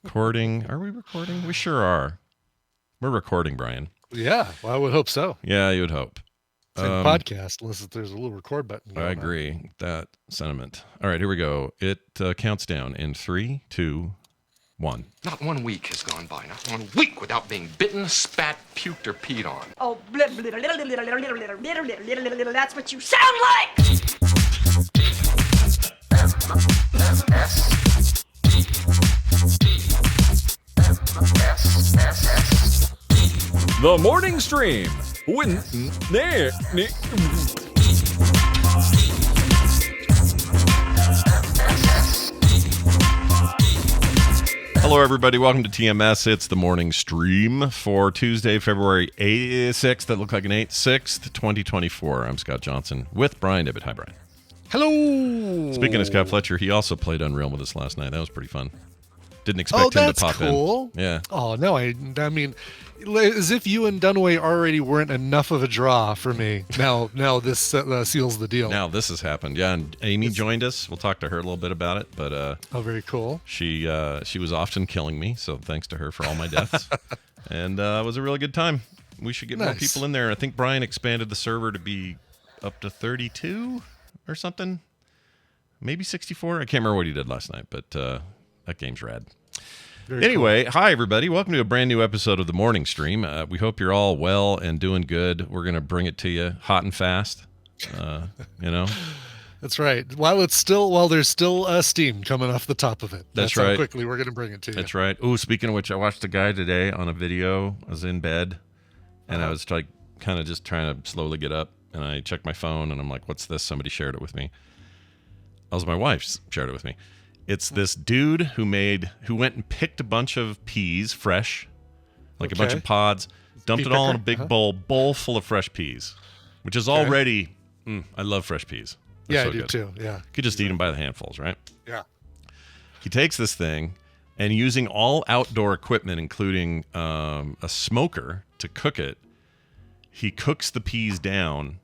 Recording. Are we recording? We sure are. We're recording, Brian. Yeah, well, I would hope so. Yeah, you would hope. Same podcast, unless there's a little record button. I agree with that sentiment. All right, here we go. It counts down in 3, 2, 1. Not 1 week has gone by, not 1 week without being bitten, spat, puked, or peed on. Oh, that's what you sound like! The Morning Stream. Hello, everybody. Welcome to TMS. It's the morning stream for Tuesday, February 6th. That looked like an 8th, 6th, 2024. I'm Scott Johnson with Brian Ibbett. Hi, Brian. Hello. Speaking of Scott Fletcher, he also played Unreal with us last night. That was pretty fun. Didn't expect him to pop cool. in. Yeah. Oh, no, I mean, as if you and Dunaway already weren't enough of a draw for me. Now this seals the deal. Now this has happened. Yeah, and Amy joined us. We'll talk to her a little bit about it. But oh, very cool. She was often killing me, so thanks to her for all my deaths. And it was a really good time. We should get more people in there. I think Brian expanded the server to be up to 32 or something. Maybe 64. I can't remember what he did last night, but that game's rad. Anyway, cool. Hi, everybody. Welcome to a brand new episode of the Morning Stream. We hope you're all well and doing good. We're going to bring it to you hot and fast, you know. That's right. While there's still steam coming off the top of it. That's right. How quickly we're going to bring it to you. That's right. Oh, speaking of which, I watched a guy today on a video. I was in bed, and I was like kind of just trying to slowly get up, and I checked my phone, and I'm like, what's this? Somebody shared it with me. My wife shared it with me. It's this dude who went and picked a bunch of peas, fresh, like a bunch of pods, dumped it all in a big bowl full of fresh peas, which is already, I love fresh peas. They're so I do good. too, yeah. You could just eat them by the handfuls, right? Yeah. He takes this thing and using all outdoor equipment, including a smoker to cook it, he cooks the peas down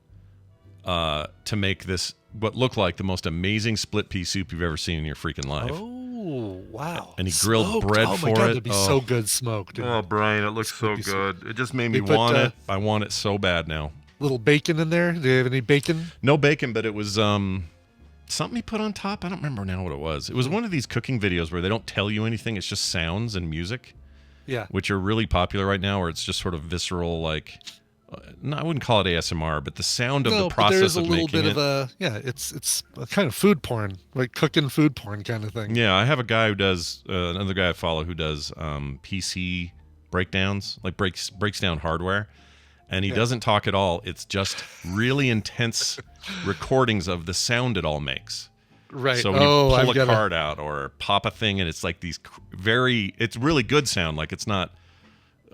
to make this what looked like the most amazing split pea soup you've ever seen in your freaking life. Oh, wow. And he grilled bread for it. Oh, my God, that'd be so good smoked. Oh, Brian, it looks so good. It just made me want it. I want it so bad now. Little bacon in there? Do you have any bacon? No bacon, but it was something he put on top. I don't remember now what it was. It was one of these cooking videos where they don't tell you anything. It's just sounds and music. Yeah. Which are really popular right now, where it's just sort of visceral, like... No, I wouldn't call it ASMR, but the sound of the process of making it. There's a little bit of it's a kind of food porn, like cooking food porn kind of thing. Yeah, I have a guy who does, another guy I follow who does PC breakdowns, like breaks down hardware, and he doesn't talk at all. It's just really intense recordings of the sound it all makes. Right. So when you pull a card out or pop a thing, and it's like these it's really good sound, like it's not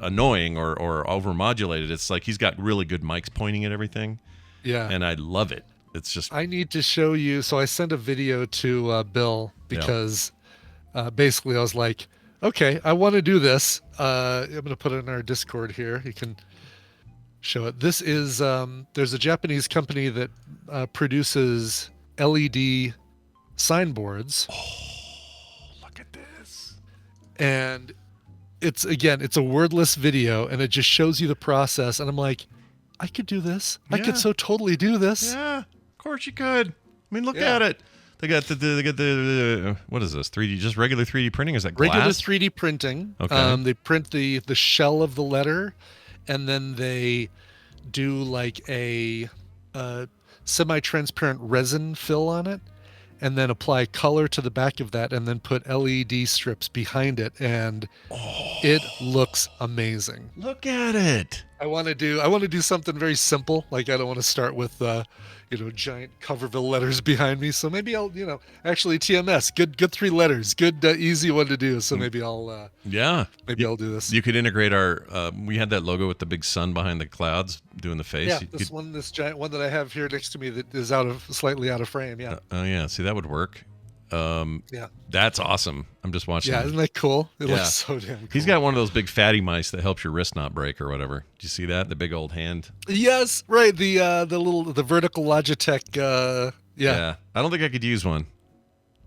annoying or overmodulated. It's like he's got really good mics pointing at everything. Yeah. And I love it. It's just... I need to show you. So I sent a video to Bill because basically I was like, okay, I want to do this. I'm going to put it in our Discord here. You can show it. This is, there's a Japanese company that produces LED signboards. Oh, look at this. And it's a wordless video, and it just shows you the process. And I'm like, I could do this. Yeah. I could so totally do this. Yeah, of course you could. I mean, look at it. They got the what is this? 3D, just regular 3D printing? Is that glass? Regular 3D printing. Okay. They print the shell of the letter, and then they do like a semi-transparent resin fill on it, and then apply color to the back of that, and then put LED strips behind it, and it looks amazing. Look at it. I want to do something very simple. Like I don't want to start with giant Coverville letters behind me. So maybe I'll actually TMS, good 3 letters, good easy one to do. So maybe I'll I'll do this. You could integrate our we had that logo with the big sun behind the clouds doing the face. Yeah, this giant one that I have here next to me that is slightly out of frame. Yeah. Oh yeah, see that would work. That's awesome. I'm just watching. Yeah, isn't that cool? It looks so damn cool. He's got one of those big fatty mice that helps your wrist not break or whatever. Do you see that? The big old hand. Yes, right. The vertical Logitech. Yeah. I don't think I could use one.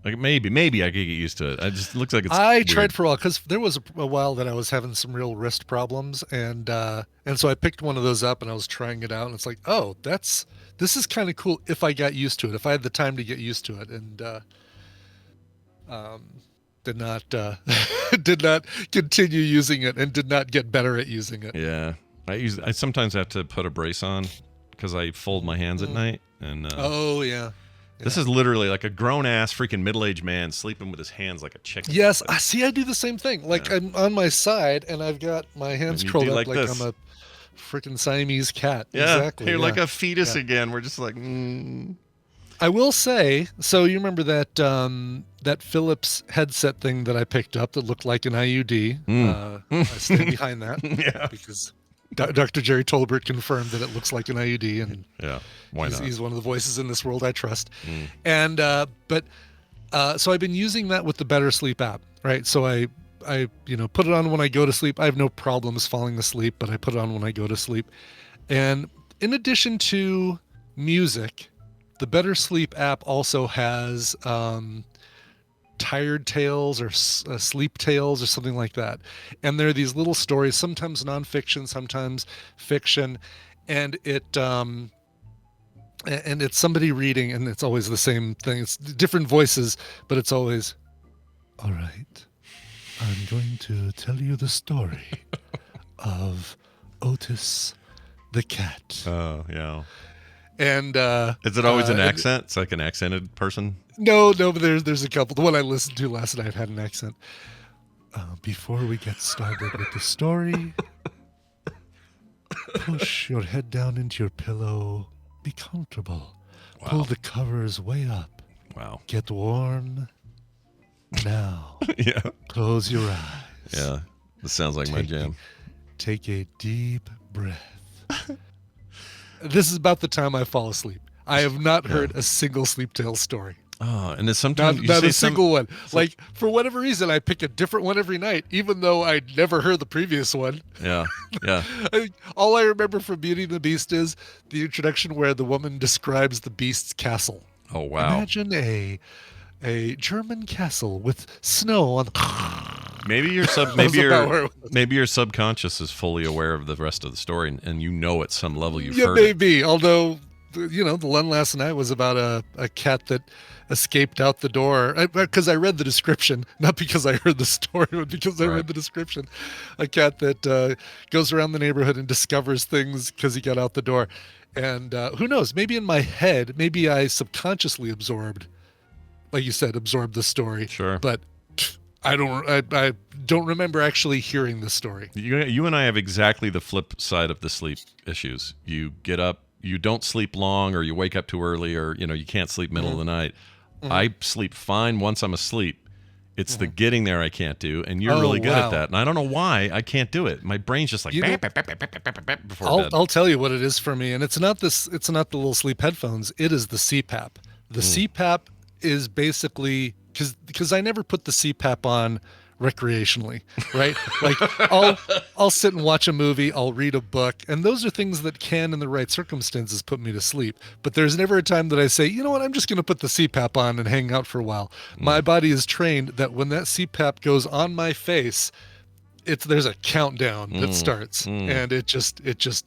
Like maybe I could get used to it. It looks like it's. I weird. tried for a while because there was a while that I was having some real wrist problems, and so I picked one of those up and I was trying it out, and it's like, oh, this is kind of cool if I got used to it, if I had the time to get used to it, and did not did not continue using it and did not get better at using it. Yeah, I sometimes have to put a brace on because I fold my hands at night, and Oh yeah. This is literally like a grown-ass freaking middle-aged man sleeping with his hands like a chicken. Yes, I see. I do the same thing. Like I'm on my side and I've got my hands And you curled do up like like this. I'm a freaking Siamese cat. Yeah, Exactly. you're yeah. like a fetus Yeah. again. We're just like, I will say, so you remember that that Philips headset thing that I picked up that looked like an IUD? I stand behind that. Yeah. Because Dr. Jerry Tolbert confirmed that it looks like an IUD, and yeah, why not? he's one of the voices in this world I trust. And so I've been using that with the Better Sleep app, right? So I put it on when I go to sleep. I have no problems falling asleep, but I put it on when I go to sleep. And in addition to music, the Better Sleep app also has Tired Tales or Sleep Tales or something like that. And there are these little stories, sometimes nonfiction, sometimes fiction, and it's somebody reading, and it's always the same thing. It's different voices, but it's always, all right, I'm going to tell you the story of Otis the cat. Oh, yeah. And Is it always an accent? It's like an accented person? No, but there's a couple. The one I listened to last night had an accent. Before we get started with the story, push your head down into your pillow. Be comfortable. Wow. Pull the covers way up. Wow. Get warm. Now, Yeah. close your eyes. Yeah. This sounds like my jam. Take a deep breath. This is about the time I fall asleep. I have not heard a single Sleep Tale story. Oh, and then sometimes you Not say a single one. Like, for whatever reason, I pick a different one every night, even though I'd never heard the previous one. Yeah. Yeah. All I remember from Beauty and the Beast is the introduction where the woman describes the Beast's castle. Oh, wow. Imagine a German castle with snow on. Maybe your subconscious is fully aware of the rest of the story, and you know at some level you've heard it. Maybe. Although, the one last night was about a cat that escaped out the door. Because I read the description, not because I heard the story, but because I read the description. A cat that goes around the neighborhood and discovers things because he got out the door. And who knows? Maybe in my head, maybe I subconsciously absorbed, like you said, absorbed the story. Sure. But I don't remember actually hearing the story. You and I have exactly the flip side of the sleep issues. You get up, you don't sleep long, or you wake up too early, or you can't sleep middle of the night. I sleep fine once I'm asleep. It's the getting there I can't do, and you're really good at that. And I don't know why I can't do it. My brain's just like before bed. I'll tell you what it is for me, and it's not the little sleep headphones. It is the CPAP. The CPAP is basically because I never put the CPAP on recreationally, right? Like I'll sit and watch a movie, I'll read a book, and those are things that can, in the right circumstances, put me to sleep. But there's never a time that I say, you know what, I'm just going to put the CPAP on and hang out for a while. My body is trained that when that CPAP goes on my face, there's a countdown that starts, and it just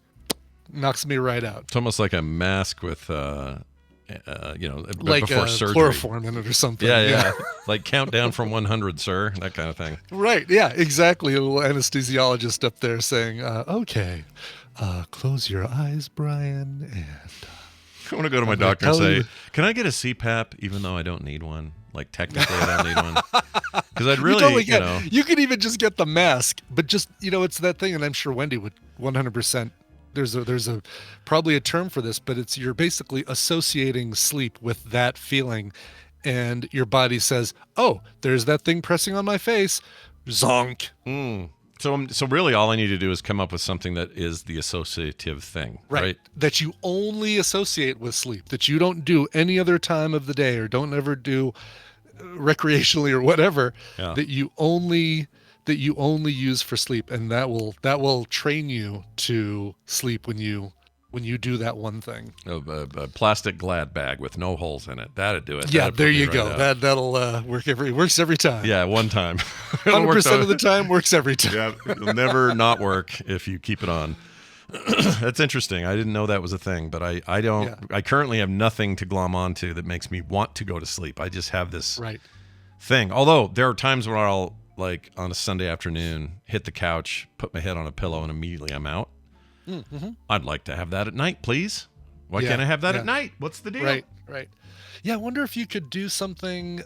knocks me right out. It's almost like a mask with Like before surgery. chloroform in it or something. Yeah. Like countdown from 100, sir. That kind of thing. Right. Yeah, exactly. A little anesthesiologist up there saying, okay, close your eyes, Brian. And I want to go to my doctor and say, can I get a CPAP even though I don't need one? Like technically I don't need one. Because I'd really, you could even just get the mask, but just, it's that thing. And I'm sure Wendy would 100%. There's a probably a term for this, but you're basically associating sleep with that feeling, and your body says, "Oh, there's that thing pressing on my face." Zonk. So really, all I need to do is come up with something that is the associative thing, right? That you only associate with sleep, that you don't do any other time of the day, or don't ever do recreationally or whatever. Yeah. That you only use for sleep, and that will train you to sleep when you when you do that one thing. A plastic Glad bag with no holes in it. That'd do it. Yeah, That'd there put me you right go. out. That'll works every time. Yeah, one time. It'll work 100% of the time works every time. Yeah, it'll never not work if you keep it on. That's interesting. I didn't know that was a thing, but I don't. Yeah. I currently have nothing to glom onto that makes me want to go to sleep. I just have this Right. thing. Although there are times where I'll, like on a Sunday afternoon, hit the couch, put my head on a pillow, and immediately I'm out. Mm-hmm. I'd like to have that at night, please. Why Yeah, can't I have that yeah. at night? What's the deal? Right. Yeah, I wonder if you could do something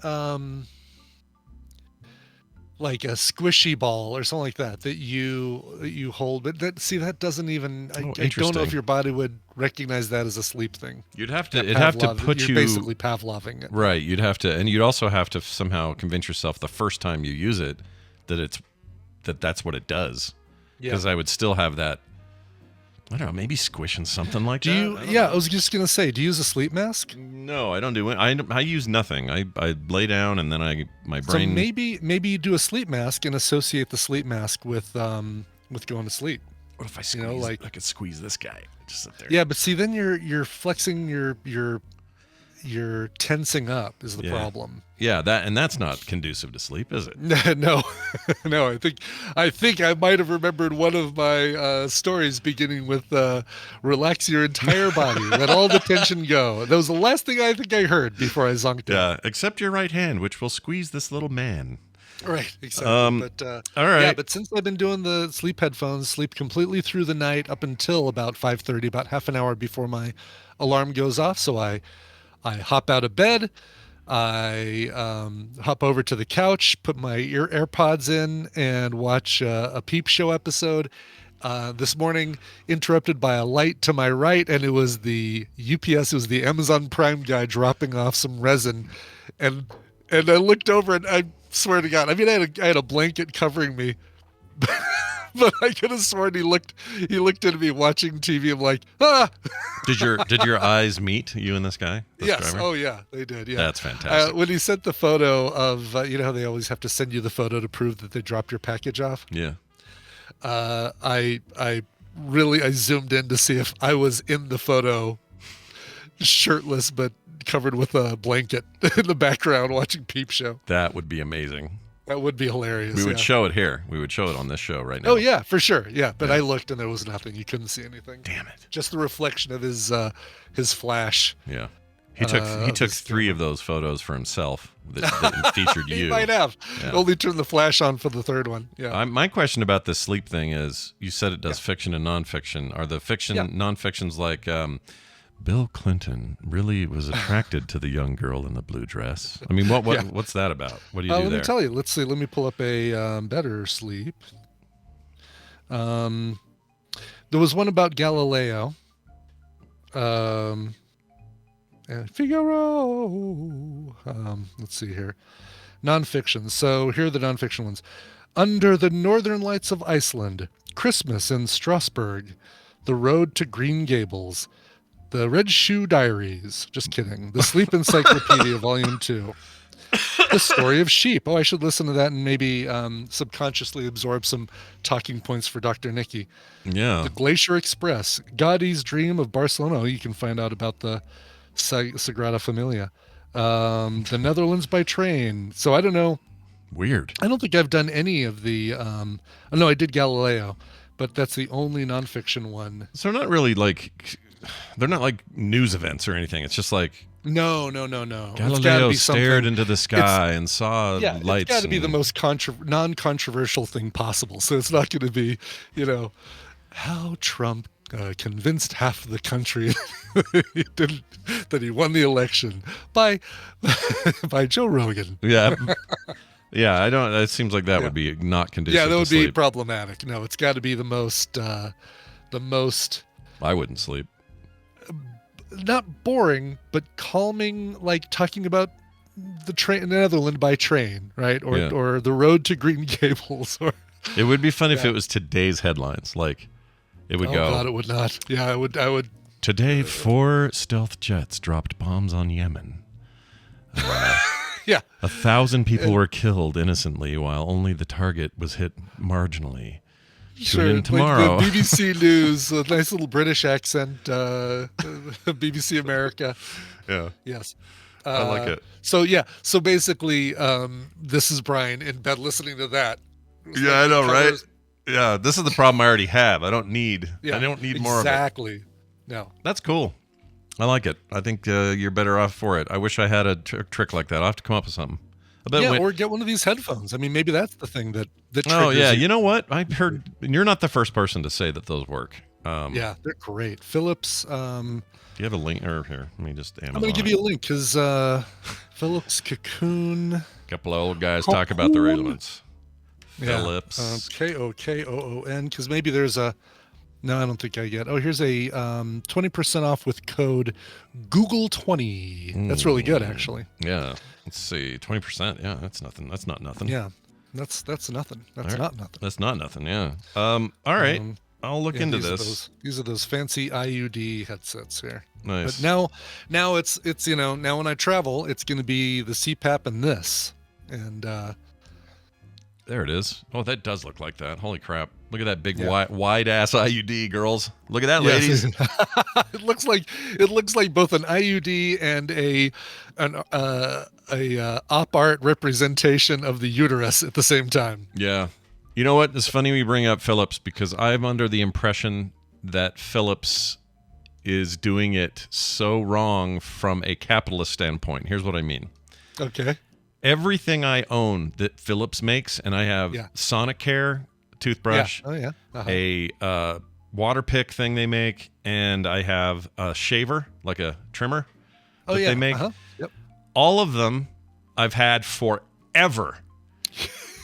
like a squishy ball or something like that you hold. But that doesn't even. I don't know interesting. if your body would recognize that as a sleep thing. You'd have to. That It'd have to Pavlov- put you're you basically Pavloving it. right. You'd have to, and you'd also have to somehow convince yourself the first time you use it that's what it does. Yeah. Because I would still have that. I don't know. Maybe squishing something like Do that. you? I don't Yeah, know. I was just gonna say. Do you use a sleep mask? No, I don't do it. I use nothing. I lay down and then my So brain. maybe you do a sleep mask and associate the sleep mask with going to sleep. What if I squeeze? I could squeeze this guy. Just sit there. Yeah, but see, then you're flexing you're tensing up is the Yeah. problem. Yeah, that's not conducive to sleep, is it? No, no. I think I might have remembered one of my stories beginning with "relax your entire body, let all the tension go." That was the last thing I think I heard before I zonked out. Yeah, except your right hand, which will squeeze this little man. Right, exactly. But all right. yeah. But since I've been doing the sleep headphones, sleep completely through the night up until about 5:30, about half an hour before my alarm goes off. So I hop out of bed. I hop over to the couch, put my AirPods in, and watch a Peep Show episode. This morning, interrupted by a light to my right, and it was the UPS, it was the Amazon Prime guy dropping off some resin, and I looked over, and I swear to God, I mean, I had a blanket covering me. But I could have sworn he looked at me watching TV. I'm like, ah. Did your eyes meet, you and this guy? This Yes. driver? Oh, yeah, they did. Yeah. That's fantastic. When he sent the photo of, you know how they always have to send you the photo to prove that they dropped your package off? Yeah. I zoomed in to see if I was in the photo, shirtless but covered with a blanket in the background watching Peep Show. That would be amazing. That would be hilarious. We would yeah. show it here. We would show it on this show right now. Oh yeah, for sure. Yeah, but I looked and there was nothing. You couldn't see anything. Damn it. Just the reflection of his flash. Yeah. He took 3 of those photos for himself that featured you. He might have. Yeah. Only turned the flash on for the third one. Yeah. My question about this sleep thing is, you said it does fiction and nonfiction. Are the fiction nonfictions like Bill Clinton really was attracted to the young girl in the blue dress? I mean, what's that about? What do you do let there? me tell you. Let's see. Let me pull up a better sleep. There was one about Galileo. And Figaro. Let's see here. Nonfiction. So here are the nonfiction ones. Under the Northern Lights of Iceland, Christmas in Strasbourg, The Road to Green Gables, The Red Shoe Diaries. Just kidding. The Sleep Encyclopedia, Volume 2. The Story of Sheep. Oh, I should listen to that and maybe subconsciously absorb some talking points for Dr. Nikki. Yeah. The Glacier Express. Gaudi's Dream of Barcelona. Oh, you can find out about the Sagrada Familia. The Netherlands by Train. So I don't know. Weird. I don't think I've done any of the. No, I did Galileo, but that's the only nonfiction one. So not really they're not like news events or anything. It's just like No. Galileo stared into the sky and saw lights. It's got to be the most non-controversial thing possible. So it's not going to be, how Trump convinced half the country that he won the election by Joe Rogan. Yeah. Yeah, I don't. It seems like that would be not conducive. Yeah, that would to be sleep. problematic. No, it's got to be the most. I wouldn't sleep. Not boring, but calming, like talking about the Netherlands by train, right? Or the road to Green Gables. Or It would be fun if it was today's headlines. Like, it would go. Oh God, it would not. Yeah, I would. Today, 4 stealth jets dropped bombs on Yemen. Yeah. 1,000 people were killed innocently, while only the target was hit marginally. Sure, in like tomorrow. the BBC News, a nice little British accent, BBC America. Yeah, Yes. I like it. So yeah, so basically, this is Brian in bed listening to that. Yeah, I know, right? Covers- Yeah, this is the problem I already have. I don't need Yeah, more of it. Exactly. No. That's cool. I like it. I think you're better off for it. I wish I had a trick like that. I'll have to come up with something. I bet Yeah, or get one of these headphones. I mean, maybe that's the thing that triggers Oh yeah, you. you know what? I heard you're not the first person to say that those work. Yeah, they're great. Philips. Do you have a link? Or here, let me just. I'm going to give you a link because Philips Cocoon. couple of old guys talk about their Cocoon. ailments. Yeah. Philips. Kokoon. Because maybe there's a. No, I don't think I get. Oh, here's a 20% off with code Google20. That's really good, actually. Yeah. Let's see. 20%. Yeah, that's nothing. That's not nothing. Yeah, that's nothing. That's All right. not nothing. That's not nothing. Yeah. All right. I'll look into this. These are those fancy IUD headsets here. Nice. But now it's now when I travel, it's going to be the CPAP and this, and There it is. Oh, that does look like that. Holy crap. Look at that big Yeah. wide ass IUD, girls. Look at that, Yes. ladies. it looks like both an IUD and a op art representation of the uterus at the same time. Yeah. You know what? It's funny we bring up Philips because I'm under the impression that Philips is doing it so wrong from a capitalist standpoint. Here's what I mean. Okay. Everything I own that Philips makes, and I have Yeah. Sonicare toothbrush, Yeah. Oh yeah. Uh-huh. a water pick thing they make, and I have a shaver, like a trimmer that they make. Uh-huh. Yep. All of them I've had forever.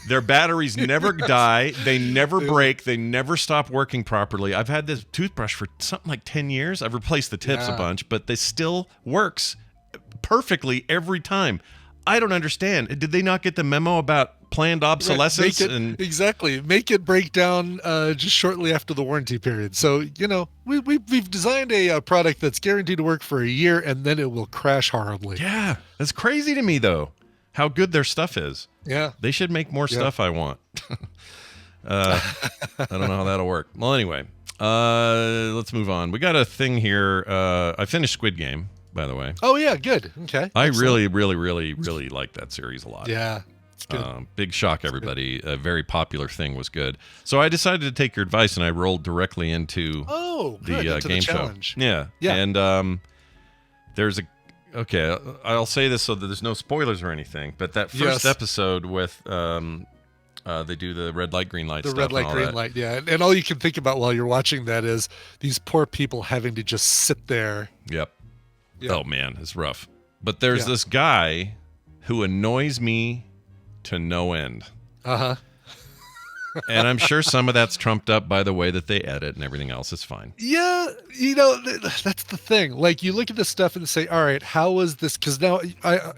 Their batteries never die. They never break. They never stop working properly. I've had this toothbrush for something like 10 years. I've replaced the tips a Yeah. bunch, but they still works perfectly every time. I don't understand. Did they not get the memo about planned obsolescence? Exactly. Make it break down just shortly after the warranty period. So, we've designed a product that's guaranteed to work for a year, and then it will crash horribly. Yeah, that's crazy to me, though, how good their stuff is. Yeah. They should make more stuff I want. I don't know how that'll work. Well, anyway, let's move on. We got a thing here. I finished Squid Game, by the way. Oh, yeah. Good. Okay. I Excellent. really, really, really, really like that series a lot. Yeah. It's good. Big shock, everybody. A very popular thing was good. So I decided to take your advice, and I rolled directly into good. the Into game the show. challenge. Yeah. Yeah. And there's a. Okay, I'll say this so that there's no spoilers or anything. But that first Yes. episode with they do the red light, green light The stuff. red light, and all green that. light. Yeah. And all you can think about while you're watching that is these poor people having to just sit there. Yep. Yeah. Oh man, it's rough. But there's Yeah. this guy who annoys me to no end. Uh-huh. And I'm sure some of that's trumped up by the way that they edit and everything else. It's fine. Yeah, that's the thing. Like, you look at this stuff and say, all right, how was this? Because now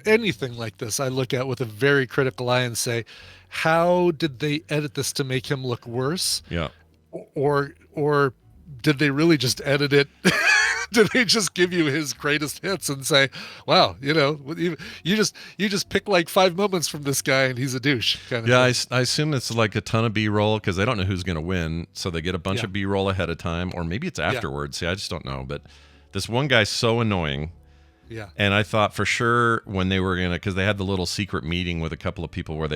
anything like this, I look at with a very critical eye and say, how did they edit this to make him look worse? Yeah. Or did they really just edit it? Did they just give you his greatest hits and say, wow, you just pick like 5 moments from this guy and he's a douche? Kind of Yeah, thing. I assume it's like a ton of B-roll because they don't know who's going to win. So they get a bunch Yeah. of B-roll ahead of time, or maybe it's afterwards. See, I just don't know. But this one guy's so annoying. Yeah. And I thought for sure when they were going to, because they had the little secret meeting with a couple of people where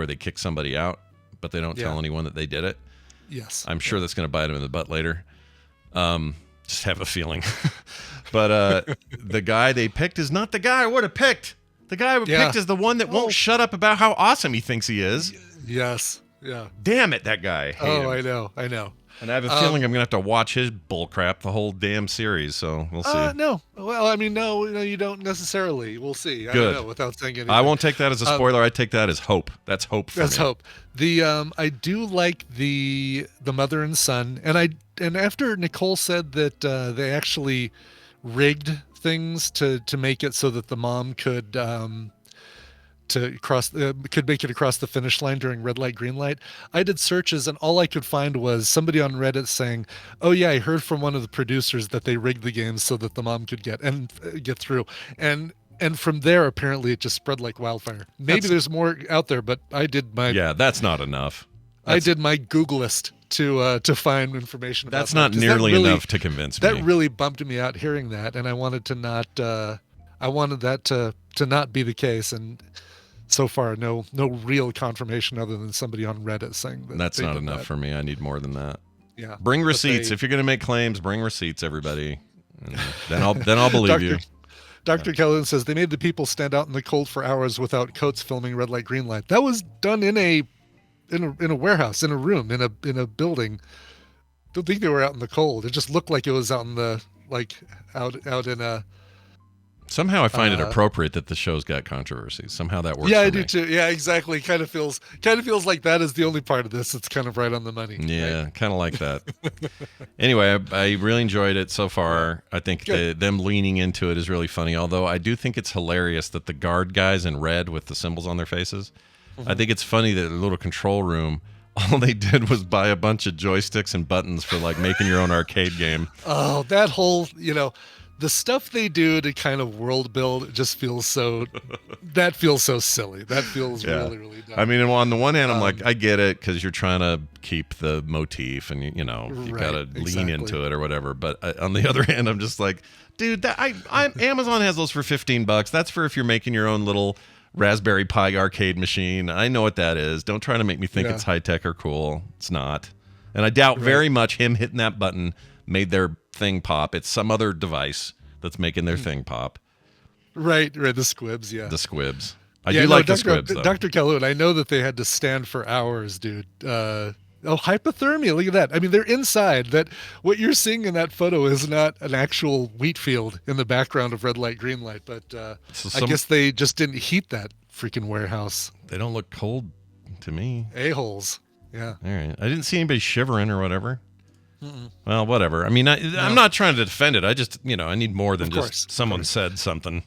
they kick somebody out, but they don't Yeah. tell anyone that they did it. Yes. I'm sure that's going to bite them in the butt later. Just have a feeling. But the guy they picked is not the guy I would have picked. The guy we Yeah. picked is the one that Oh. won't shut up about how awesome he thinks he is. Yes. Yeah. Damn it, that guy. I hate him. I know. And I have a feeling I'm going to have to watch his bullcrap the whole damn series, so we'll see. No. Well, I mean, no, you don't necessarily. We'll see. I Good. don't know, without saying anything. I won't take that as a spoiler. I take that as hope. That's hope for That's me. hope. The I do like the mother and son, and after Nicole said that they actually rigged things to make it so that the mom could could make it across the finish line during red light, green light. I did searches and all I could find was somebody on Reddit saying, "Oh yeah, I heard from one of the producers that they rigged the game so that the mom could get through." And from there, apparently, it just spread like wildfire. Maybe there's more out there, but I did my Yeah, that's not enough. I did my Googlest to find information about That's that, not 'cause nearly really, enough to convince me. That really bummed me out hearing that, and I wanted to not. I wanted that to not be the case, and so far, no real confirmation other than somebody on Reddit saying that. That's they not did enough that. for me. I need more than that. Yeah. Bring But receipts. If you're going to make claims, bring receipts, everybody. And then I'll believe you. Dr. Kellen says they made the people stand out in the cold for hours without coats filming red light, green light. That was done in a warehouse, in a room, in a building. Don't think they were out in the cold. It just looked like it was out in the out in a. Somehow I find it appropriate that the show's got controversies. Somehow that works. Yeah, for I do me. too. Yeah, exactly. Kind of feels like that is the only part of this that's kind of right on the money. Yeah, right? kind of like that. Anyway, I really enjoyed it so far. I think them leaning into it is really funny. Although I do think it's hilarious that the guard guys in red with the symbols on their faces. I think it's funny that the little control room, all they did was buy a bunch of joysticks and buttons for like making your own arcade game. Oh, that whole, the stuff they do to kind of world build just feels so silly. That feels really, really dumb. I mean, on the one hand, I'm like, I get it because you're trying to keep the motif and you got to lean into it or whatever. But on the other hand, I'm just like, dude, Amazon has those for $15. That's for if you're making your own little Raspberry Pi arcade machine. I know what that is. Don't try to make me think it's high tech or cool. It's not. And I doubt very much him hitting that button made their thing pop. It's some other device that's making their thing pop. Right. The squibs, yeah. The squibs. I do like the squibs, though. Dr. Calhoun, I know that they had to stand for hours, dude. Hypothermia, look at that. I mean, they're inside. That what you're seeing in that photo is not an actual wheat field in the background of red light, green light, but I guess they just didn't heat that freaking warehouse. They don't look cold to me. A-holes. Yeah. All right. I didn't see anybody shivering or whatever. Well, whatever. I mean, I'm not trying to defend it. I just, I need more than just someone said something,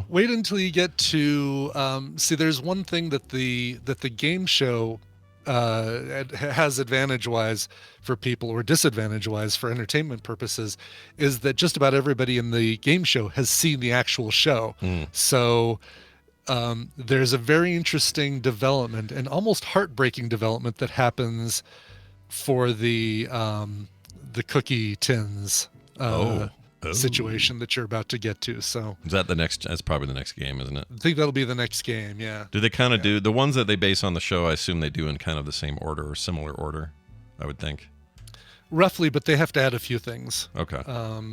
Wait until you get to see. There's one thing that the game show has advantage-wise for people or disadvantage-wise for entertainment purposes is that just about everybody in the game show has seen the actual show. So there's a very interesting development and almost heartbreaking development that happens for the cookie tins situation that you're about to get to. So is that that's probably the next game, isn't it? I think that'll be the next game. Yeah. Do they kind of do the ones that they base on the show? I assume they do in kind of the same order or similar order, I would think. Roughly, but they have to add a few things. Okay.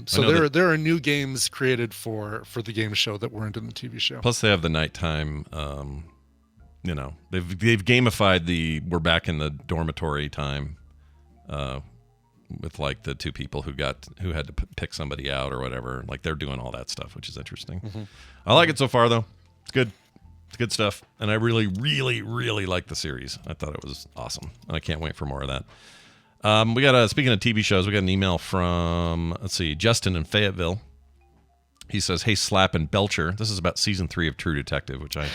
So there are new games created for the game show that weren't in the TV show. Plus, they have the nighttime. They've gamified we're back in the dormitory time. With like the two people who had to pick somebody out or whatever. Like they're doing all that stuff, which is interesting. I like it so far, though. It's good. It's good stuff. And I really, really, really like the series. I thought it was awesome. And I can't wait for more of that. We got speaking of TV shows, we got an email from, Justin in Fayetteville. He says, "Hey, Slap and Belcher." This is about season 3 of True Detective, which I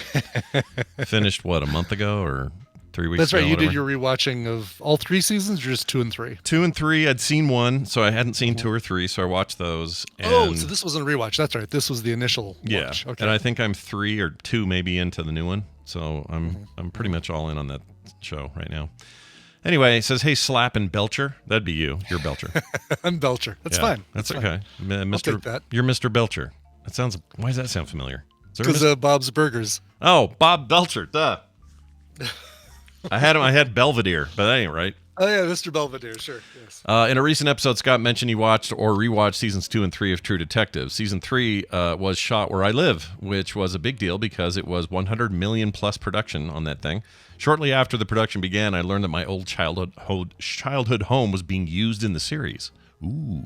finished, a month ago or 3 weeks ago? That's right. You whatever. did your rewatching of all 3 seasons or just 2 and 3? 2 and 3. I'd seen 1, so I hadn't seen 2 or 3, so I watched those. And so this wasn't a rewatch. That's right. This was the initial watch. Okay. And I think I'm 3 or 2 maybe into the new one, so I'm pretty much all in on that show right now. Anyway, it says, "Hey, Slap and Belcher." That'd be you. You're Belcher. I'm Belcher. That's fine. That's fine. okay. I'll take that. You're Mr. Belcher. Why does that sound familiar? Because Bob's Burgers. Oh, Bob Belcher. Duh. I had Belvedere, but that ain't right. Oh, yeah, Mr. Belvedere, sure. Yes. In a recent episode, Scott mentioned he watched or rewatched seasons 2 and 3 of True Detective. Season 3 was shot where I live, which was a big deal because it was 100 million plus production on that thing. Shortly after the production began, I learned that my old childhood home was being used in the series. Ooh.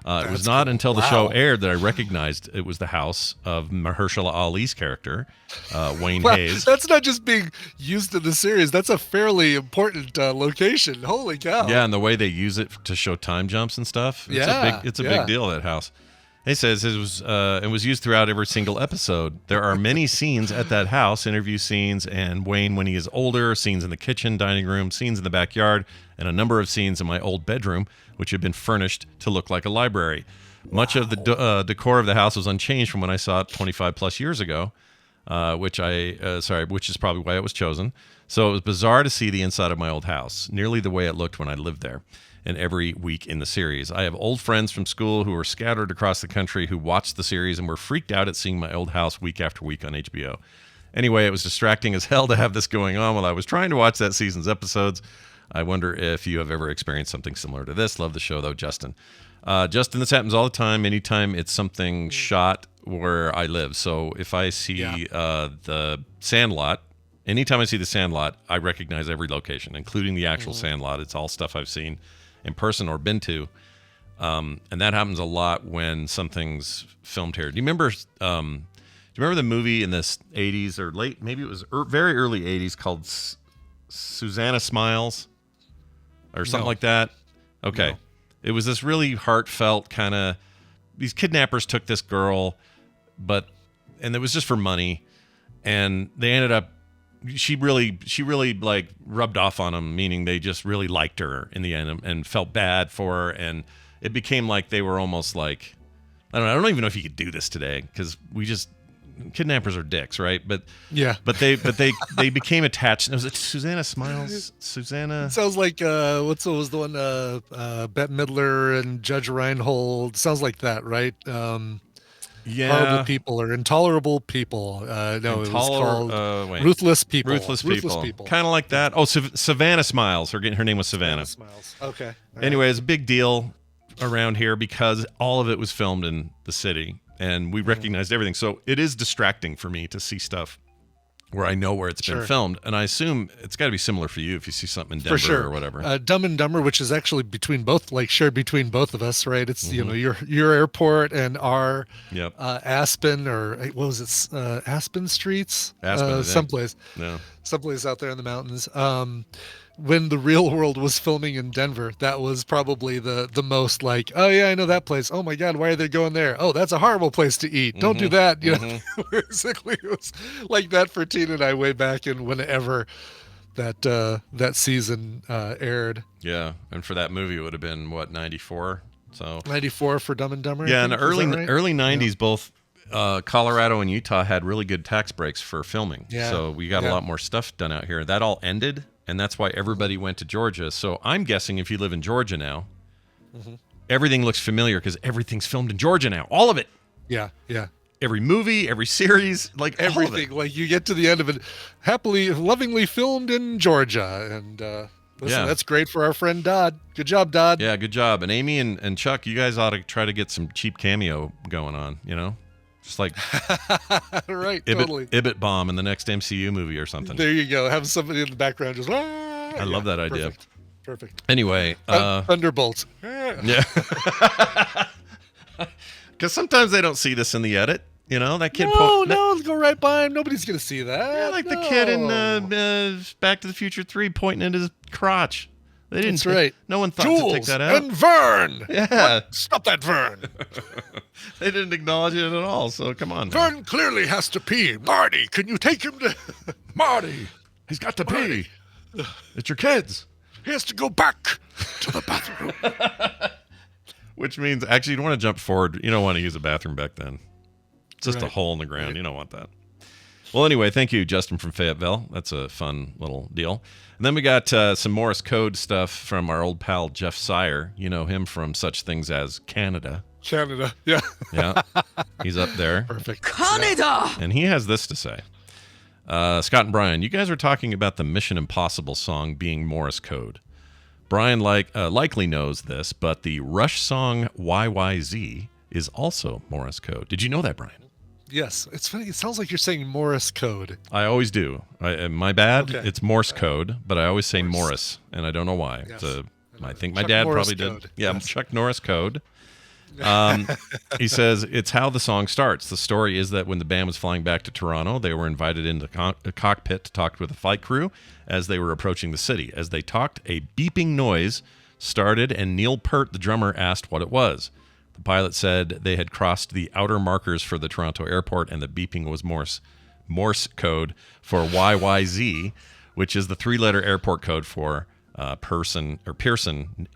It was not until the show aired that I recognized it was the house of Mahershala Ali's character, Wayne Hayes. That's not just being used in the series. That's a fairly important location. Holy cow. Yeah, and the way they use it to show time jumps and stuff. It's a big deal, that house. He says it was used throughout every single episode. There are many scenes at that house, interview scenes, and Wayne when he is older, scenes in the kitchen, dining room, scenes in the backyard, and a number of scenes in my old bedroom, which had been furnished to look like a library. Much of the decor of the house was unchanged from when I saw it 25 plus years ago, which is probably why it was chosen. So it was bizarre to see the inside of my old house, nearly the way it looked when I lived there, and every week in the series. I have old friends from school who were scattered across the country who watched the series and were freaked out at seeing my old house week after week on HBO. Anyway, it was distracting as hell to have this going on while I was trying to watch that season's episodes. I wonder if you have ever experienced something similar to this. Love the show, though, Justin. Justin, this happens all the time. Anytime it's something shot where I live. So if I see the Sandlot, anytime I see the Sandlot, I recognize every location, including the actual Sandlot. It's all stuff I've seen in person or been to. And that happens a lot when something's filmed here. Do you remember the movie in the 80s or late, maybe it was very early 80s called Susanna Smiles or something like that? Okay. No. It was this really heartfelt kind of, these kidnappers took this girl, and it was just for money. And they ended up, she really like rubbed off on them, meaning they just really liked her in the end and felt bad for her. And it became like they were almost like, I don't even know if you could do this today because kidnappers are dicks, right? But they became attached. Was it Susanna Smiles? Susanna. It sounds like what was the one? Bette Midler and Judge Reinhold. Sounds like that, right? Horrible people or intolerable people. No, it was called Ruthless People. Ruthless People. Kind of like that. Oh, Savannah Smiles. Her name was Savannah. Smiles. Okay. Anyway, it's a big deal around here because all of it was filmed in the city. And we recognized everything. So it is distracting for me to see stuff where I know where it's been filmed. And I assume it's got to be similar for you if you see something in Denver or whatever. Dumb and Dumber, which is actually shared between both of us, right? It's, your airport and our Aspen or what was it? Aspen Streets? Aspen, someplace. No. Someplace out there in the mountains. When The Real World was filming in Denver, that was probably the most like, oh yeah, I know that place. Oh my God, why are they going there? Oh, that's a horrible place to eat. Don't do that. Basically it was like that for Tina and I way back in whenever that season aired. Yeah, and for that movie it would have been what, 94? So 94 for Dumb and Dumber. Yeah, in the early 90s, both Colorado and Utah had really good tax breaks for filming. Yeah. So we got a lot more stuff done out here. That all ended. And that's why everybody went to Georgia. So I'm guessing if you live in Georgia now, everything looks familiar because everything's filmed in Georgia now. All of it. Yeah, yeah. Every movie, every series, like everything. Like you get to the end of it, lovingly filmed in Georgia. And listen, that's great for our friend Dodd. Good job, Dodd. Yeah, good job. And Amy and Chuck, you guys ought to try to get some cheap cameo going on, Just like right, totally. Ibit bomb in the next MCU movie or something. There you go. Have somebody in the background just. I love that idea. Perfect. Anyway, Thunderbolts. Yeah. Because sometimes they don't see this in the edit. That kid. No, go right by him. Nobody's gonna see that. Yeah, like the kid in Back to the Future 3 pointing at his crotch. They didn't. That's right. No one thought Jules to take that out. And Vern. Yeah. Stop that, Vern. They didn't acknowledge it at all. So come on. Vern clearly has to pee. Marty, can you take him to? Marty, he's got to pee. It's your kids. He has to go back to the bathroom. Which means, actually, you don't want to jump forward. You don't want to use a bathroom back then. It's just a hole in the ground. Right. You don't want that. Well, anyway, thank you, Justin from Fayetteville. That's a fun little deal. And then we got some Morse code stuff from our old pal Jeff Sire. You know him from such things as Canada. Yeah. Yeah, he's up there. Perfect. Canada! And he has this to say. Scott and Brian, you guys were talking about the Mission Impossible song being Morse code. Brian likely knows this, but the Rush song YYZ is also Morse code. Did you know that, Brian? Yes, it's funny. It sounds like you're saying Morse code. I always do. My bad. Okay. It's Morse code, but I always say Morris, and I don't know why. Yes. I think my dad Norris probably code. did. Yeah, yes. Chuck Norris code. He says it's how the song starts. The story is that when the band was flying back to Toronto, they were invited into the cockpit to talk with the flight crew as they were approaching the city. As they talked, a beeping noise started, and Neil Peart, the drummer, asked what it was. The pilot said they had crossed the outer markers for the Toronto airport, and the beeping was Morse code for YYZ, which is the three-letter airport code for Pearson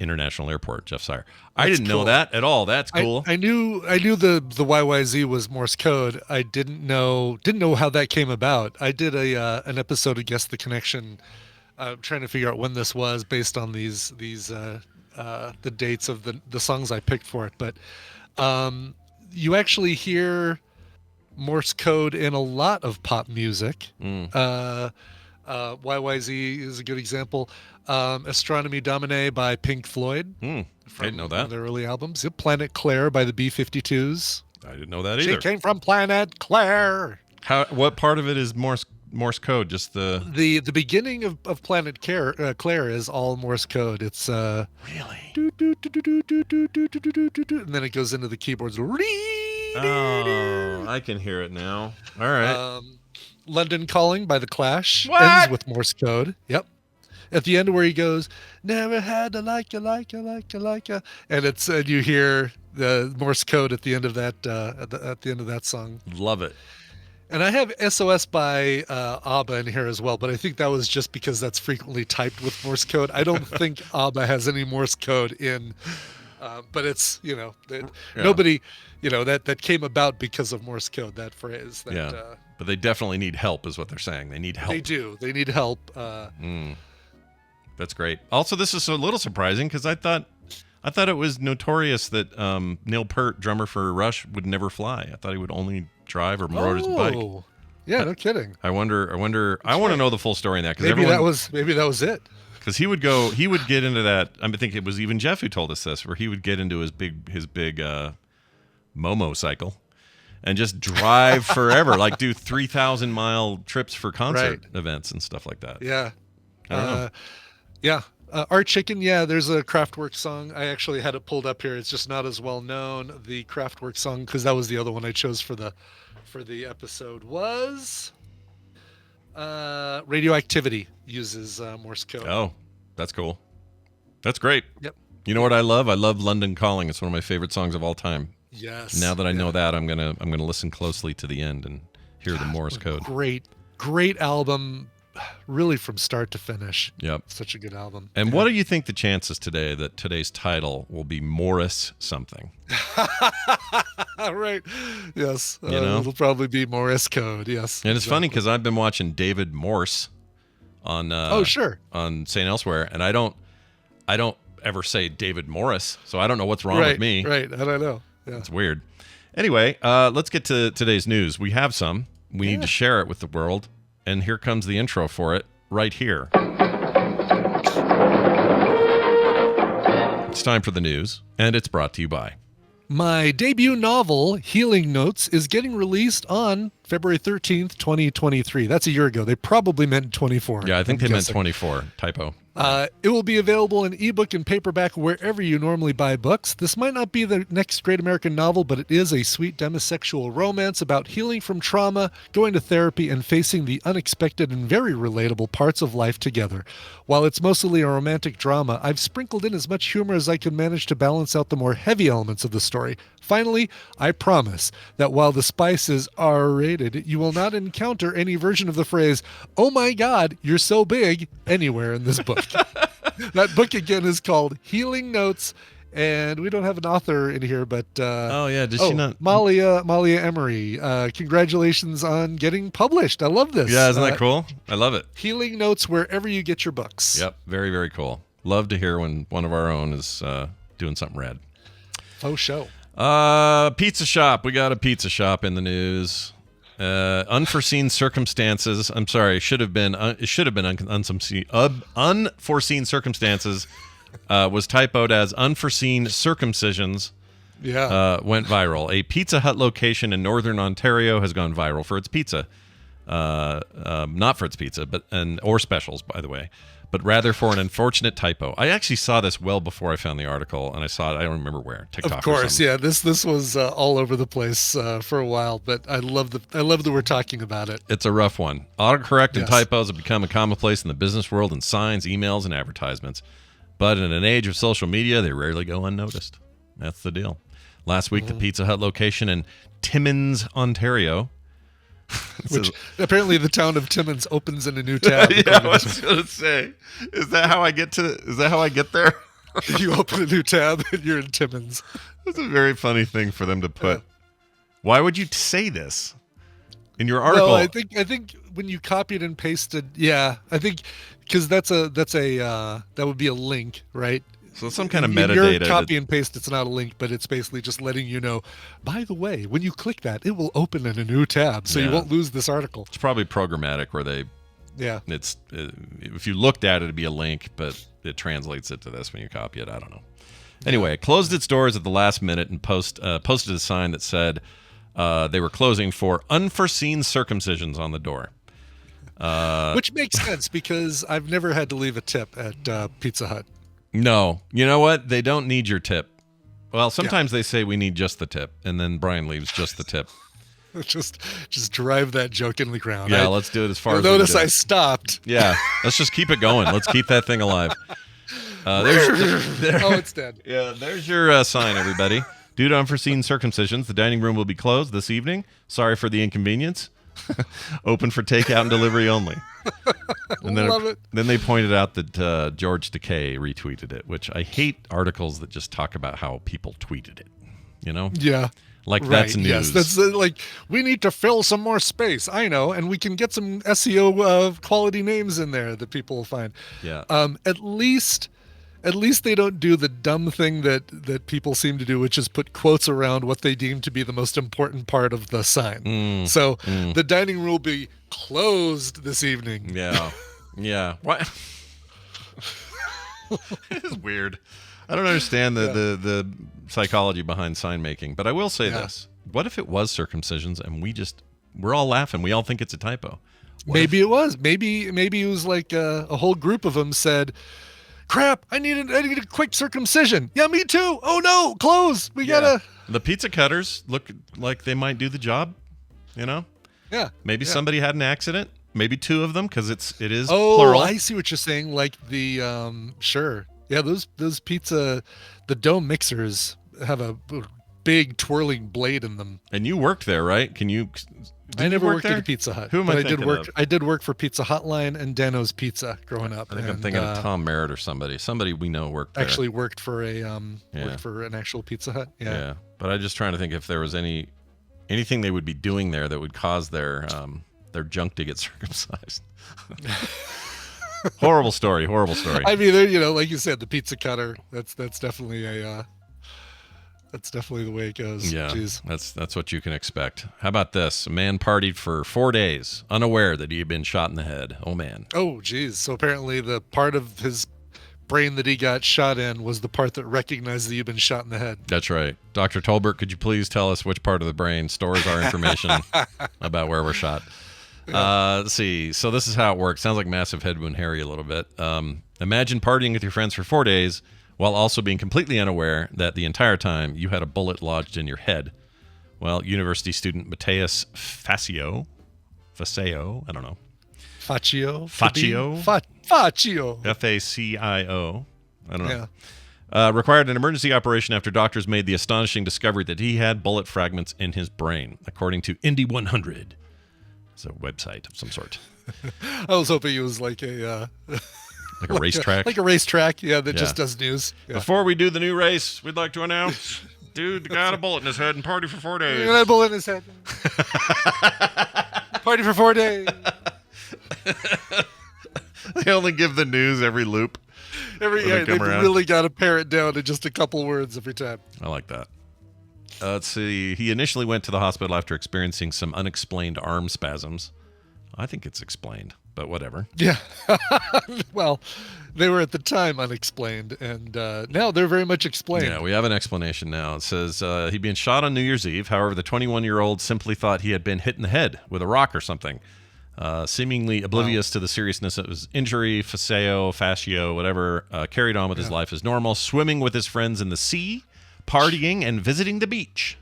International Airport. Jeff Sire. I didn't know cool. that at all. That's cool. I knew the YYZ was Morse code. I didn't know how that came about. I did an episode of Guess the Connection, trying to figure out when this was based on these the dates of the songs I picked for it. But you actually hear Morse code in a lot of pop music. YYZ is a good example. Astronomy Domine by Pink Floyd. I didn't know that. One of their early albums. Yep. Planet Claire by the B-52s. I didn't know that either. She came from Planet Claire. What part of it is Morse code? Just the beginning of Planet Claire is all Morse code. It's really, and then it goes into the keyboards. Oh, I can hear it now. All right. London Calling by The Clash What? ends with Morse code. Yep. At the end where he goes, never had to like you, and it's you hear the Morse code at the end of that at the end of that song. Love it. And I have SOS by ABBA in here as well, but I think that was just because that's frequently typed with Morse code. I don't think ABBA has any Morse code in, but it's nobody, that came about because of Morse code. That phrase. But they definitely need help, is what they're saying. They need help. They do. They need help. That's great. Also, this is a little surprising because I thought it was notorious that Neil Peart, drummer for Rush, would never fly. I thought he would only drive or rode his bike. Yeah, no kidding. I wonder. I want to know the full story in that because maybe that was it. Because he would get into that. I think it was even Jeff who told us this, where he would get into his big Momo cycle and just drive forever, like do 3,000-mile trips for concert events and stuff like that. Yeah. I don't know. Yeah. Art Chicken, there's a Kraftwerk song. I actually had it pulled up here. It's just not as well known. The Kraftwerk song, because that was the other one I chose for the episode, was Radioactivity uses Morse code. Oh, that's cool. That's great. Yep. You know what I love? I love London Calling. It's one of my favorite songs of all time. Yes. Now that I know that, I'm gonna listen closely to the end and hear the Morse code. Great album. Really from start to finish. Yep. Such a good album. And what do you think the chances today that today's title will be Morris something? Right. Yes. know? It'll probably be Morse code. Yes. And it's funny because I've been watching David Morse on on St. Elsewhere, and I don't ever say David Morris, so I don't know what's wrong with me. Right. I don't know. Yeah. It's weird. Anyway, let's get to today's news. We have some. We need to share it with the world. And here comes the intro for it right here. It's time for the news, and it's brought to you by... My debut novel, Healing Notes, is getting released on February 13th, 2023. That's a year ago. They probably meant 24. Yeah, I think they meant 24. Typo. It will be available in ebook and paperback wherever you normally buy books. This might not be the next great American novel, but it is a sweet demisexual romance about healing from trauma, going to therapy, and facing the unexpected and very relatable parts of life together. While it's mostly a romantic drama, I've sprinkled in as much humor as I can manage to balance out the more heavy elements of the story. Finally, I promise that while the spice is R-rated, you will not encounter any version of the phrase, "Oh my God, you're so big," anywhere in this book. That book, again, is called Healing Notes, and we don't have an author in here, but... did she not... Malia Emery, congratulations on getting published. I love this. Yeah, isn't that cool? I love it. Healing Notes wherever you get your books. Yep, very, very cool. Love to hear when one of our own is doing something rad. Faux show. Pizza shop. We got a pizza shop in the news. Unforeseen circumstances. I'm sorry. It should have been unforeseen circumstances. Was typoed as unforeseen circumcisions. Yeah. Went viral. A Pizza Hut location in Northern Ontario has gone viral for its pizza. Not for its pizza, or specials, by the way, but rather for an unfortunate typo. I actually saw this well before I found the article, and I saw it. I don't remember where. TikTok. Of course, yeah. This was all over the place for a while, but I love that we're talking about it. It's a rough one. Autocorrect and typos have become a commonplace in the business world in signs, emails, and advertisements. But in an age of social media, they rarely go unnoticed. That's the deal. Last week, the Pizza Hut location in Timmins, Ontario, Which apparently the town of Timmins opens in a new tab. Yeah, I was going to say, is that how I get there? You open a new tab and you're in Timmins. That's a very funny thing for them to put. Why would you say this in your article? Well, I think when you copied and pasted, I think because that would be a link, right? So some kind of In metadata. your copy and paste, it's not a link, but it's basically just letting you know, by the way, when you click that, it will open in a new tab, so you won't lose this article. It's probably programmatic where they, it's if you looked at it, it'd be a link, but it translates it to this when you copy it. I don't know. Anyway, it closed its doors at the last minute and posted a sign that said they were closing for unforeseen circumcisions on the door. Which makes sense because I've never had to leave a tip at Pizza Hut. No. You know what? They don't need your tip. Well, sometimes they say we need just the tip, and then Brian leaves just the tip. Just drive that joke in the ground. Yeah, let's do it as far as notice we can do I it. Stopped. Yeah, let's just keep it going. Let's keep that thing alive. Oh, it's dead. Yeah, there's your sign, everybody. Due to unforeseen circumcisions, the dining room will be closed this evening. Sorry for the inconvenience. Open for takeout and delivery only. And then, Love it. Then they pointed out that George Takei retweeted it, which I hate articles that just talk about how people tweeted it. You know? Yeah. Like Right, that's news. yes, that's like we need to fill some more space. I know, and we can get some SEO quality names in there that people will find. Yeah. At least they don't do the dumb thing that people seem to do, which is put quotes around what they deem to be the most important part of the sign. The dining room will be closed this evening. Yeah. Yeah. What? It's weird. I don't understand the psychology behind sign making, but I will say this. What if it was circumcisions and we're all laughing. We all think it's a typo. Maybe it was. Maybe it was like a whole group of them said, crap, I need a quick circumcision. Yeah, me too. Oh no, close. We gotta. The pizza cutters look like they might do the job, you know? Yeah. Maybe somebody had an accident. Maybe two of them because it is Oh, plural. I see what you're saying. Like the sure. Yeah, those pizza, the dough mixers have a big twirling blade in them. And you worked there, right? I never worked at a Pizza Hut. Who am I thinking of? I did work for Pizza Hotline and Dano's Pizza growing up. I think I'm thinking of Tom Merritt or somebody. Somebody we know worked there. Actually worked for worked for an actual Pizza Hut. Yeah. But I'm just trying to think if there was anything they would be doing there that would cause their junk to get circumcised. Horrible story. I mean, like you said, the pizza cutter. That's definitely that's definitely the way it goes. Yeah, Jeez. that's what you can expect. How about this? A man partied for 4 days, unaware that he had been shot in the head. Oh man. Oh geez. So apparently the part of his brain that he got shot in was the part that recognized that you've been shot in the head. That's right. Dr. Tolbert, could you please tell us which part of the brain stores our information about where we're shot? Let's see. So this is how it works. Sounds like Massive Head Wound Harry a little bit. Imagine partying with your friends for 4 days while also being completely unaware that the entire time you had a bullet lodged in your head. Well, university student Mateus Facio, I don't know. Faccio. Faccio? Faccio. Facio. I don't know. Yeah. Required an emergency operation after doctors made the astonishing discovery that he had bullet fragments in his brain, according to Indy 100. It's a website of some sort. I was hoping it was like a like a racetrack. Like a racetrack, that just does news. Yeah. Before we do the new race, we'd like to announce, dude got a bullet in his head and party for 4 days. He got a bullet in his head. Party for 4 days. They only give the news every loop. They really got to pare it down to just a couple words every time. I like that. Let's see. He initially went to the hospital after experiencing some unexplained arm spasms. I think it's explained, but whatever. Yeah. Well, they were at the time unexplained, and now they're very much explained. Yeah, we have an explanation now. It says he'd been shot on New Year's Eve. However, the 21-year-old simply thought he had been hit in the head with a rock or something. Seemingly oblivious to the seriousness of his injury, fascio, whatever, carried on with his life as normal, swimming with his friends in the sea, partying, and visiting the beach.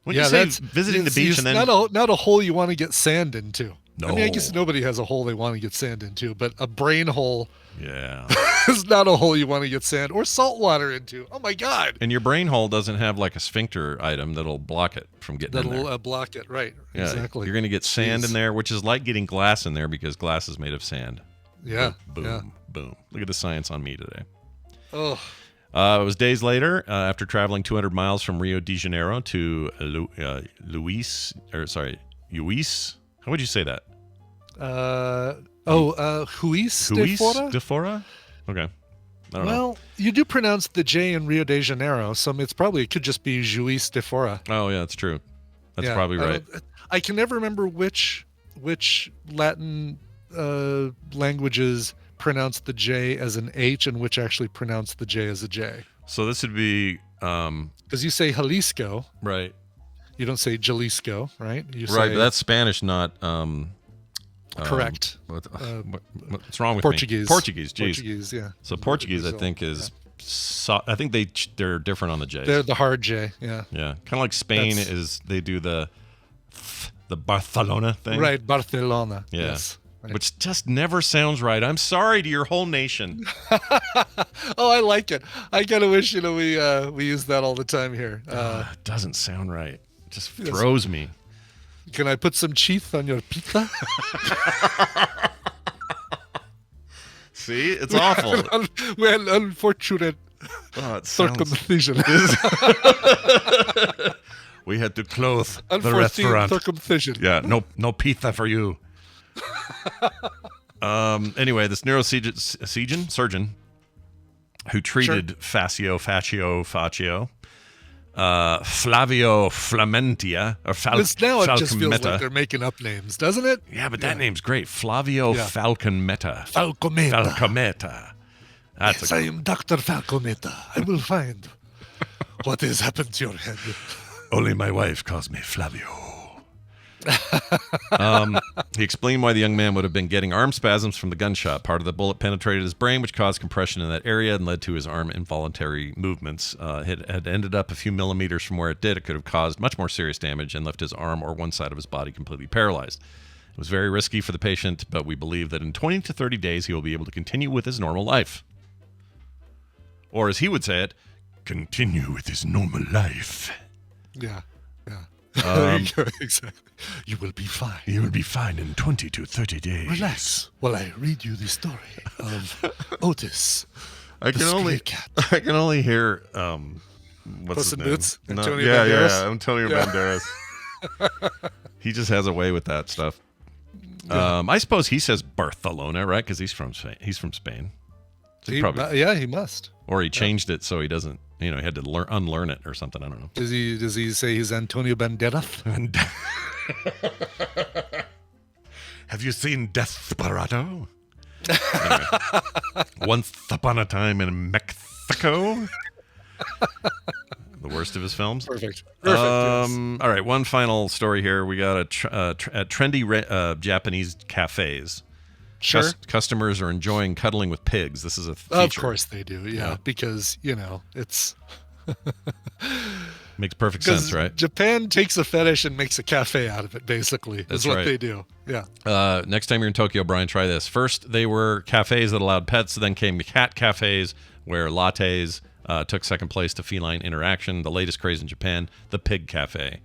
When you say visiting the beach and then... Not a hole you want to get sand into. No. I mean, I guess nobody has a hole they want to get sand into, but a brain hole... Yeah. is not a hole you want to get sand or salt water into. Oh my God. And your brain hole doesn't have like a sphincter item that'll block it from getting in there. That'll block it, right? Yeah, Exactly. You're going to get sand in there, which is like getting glass in there because glass is made of sand. Yeah. Boom, Yeah. boom. Look at the science on me today. Oh. It was days later, after traveling 200 miles from Rio de Janeiro to Luis. How would you say that? Juiz de Fora? Okay. I don't know. Well, you do pronounce the J in Rio de Janeiro, so it could just be Juiz de Fora. Oh, yeah, that's true. That's Yeah, probably right. I can never remember which Latin languages pronounce the J as an H and which actually pronounce the J as a J. So this would be... Because you say Jalisco. right. You don't say Jalisco, right? You Right, say but that's Spanish, not... correct. What's wrong with Portuguese. me? Portuguese, geez. Portuguese, yeah. So Portuguese, I think, is... I think they're different on the J. They're the hard J, yeah. Yeah, kind of like Spain they do the Barcelona thing. Right, Barcelona. Yeah. Yes. Right. Which just never sounds right. I'm sorry to your whole nation. Oh, I like it. I kind of wish we use that all the time here. It doesn't sound right. It just throws me. Can I put some cheese on your pizza? See, it's awful. Well, unfortunate Oh, it sounds... circumcision. We had to close the Unforeseen restaurant. circumcision. Yeah, no pizza for you. Anyway, this surgeon who treated Flavio Flamentia or Now it just feels Falconmeta. like they're making up names, doesn't it? Yeah, but that name's great. Flavio Falconmeta. Falcometa. That's Yes, I am Dr. Falcometa. I will find what has happened to your head. Only my wife calls me Flavio. He explained why the young man would have been getting arm spasms from the gunshot. Part of the bullet penetrated his brain, which caused compression in that area and led to his arm involuntary movements. It had ended up a few millimeters from where it did. It could have caused much more serious damage and left his arm or one side of his body completely paralyzed. It was very risky for the patient, but we believe that in 20 to 30 days he will be able to continue with his normal life. Or as he would say it, continue with his normal life. Yeah, yeah. Exactly. You will be fine. You will be fine in 20 to 30 days. Relax while I read you the story of Otis. I can only hear what's Puss his in name? Boots? No, Antonio yeah, Banderas? Antonio Yeah. Banderas. He just has a way with that stuff. I suppose he says Barcelona, right? Because he's from Spain. So he probably, Yeah, he must. or he changed it so he doesn't. He had to unlearn it or something. I don't know. Does he say he's Antonio Banderas? And have you seen Desperado? Anyway. Once upon a time in Mexico. The worst of his films. Perfect. Yes. All right, one final story here. We got at trendy Japanese cafes. Sure. Customers are enjoying cuddling with pigs. This is a feature. Of course they do. Yeah. Because, it's... Makes perfect sense, right? Japan takes a fetish and makes a cafe out of it, basically. That's is what right. they do. Yeah. Next time you're in Tokyo, Brian, try this. First, they were cafes that allowed pets. Then came the cat cafes, where lattes took second place to feline interaction. The latest craze in Japan, the pig cafe.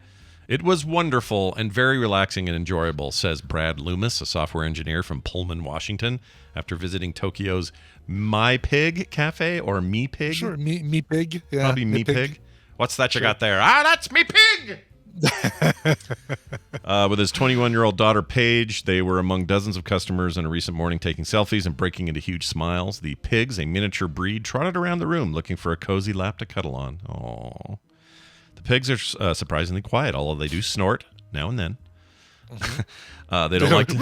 It was wonderful and very relaxing and enjoyable, says Brad Loomis, a software engineer from Pullman, Washington, after visiting Tokyo's My Pig Cafe, or Me Pig. Sure. Me pig. Yeah. Probably Me Pig. What's that you got there? Ah, that's Me Pig! With his 21-year-old daughter, Paige, they were among dozens of customers in a recent morning taking selfies and breaking into huge smiles. The pigs, a miniature breed, trotted around the room looking for a cozy lap to cuddle on. Aww. The pigs are surprisingly quiet, although they do snort now and then. They don't like to...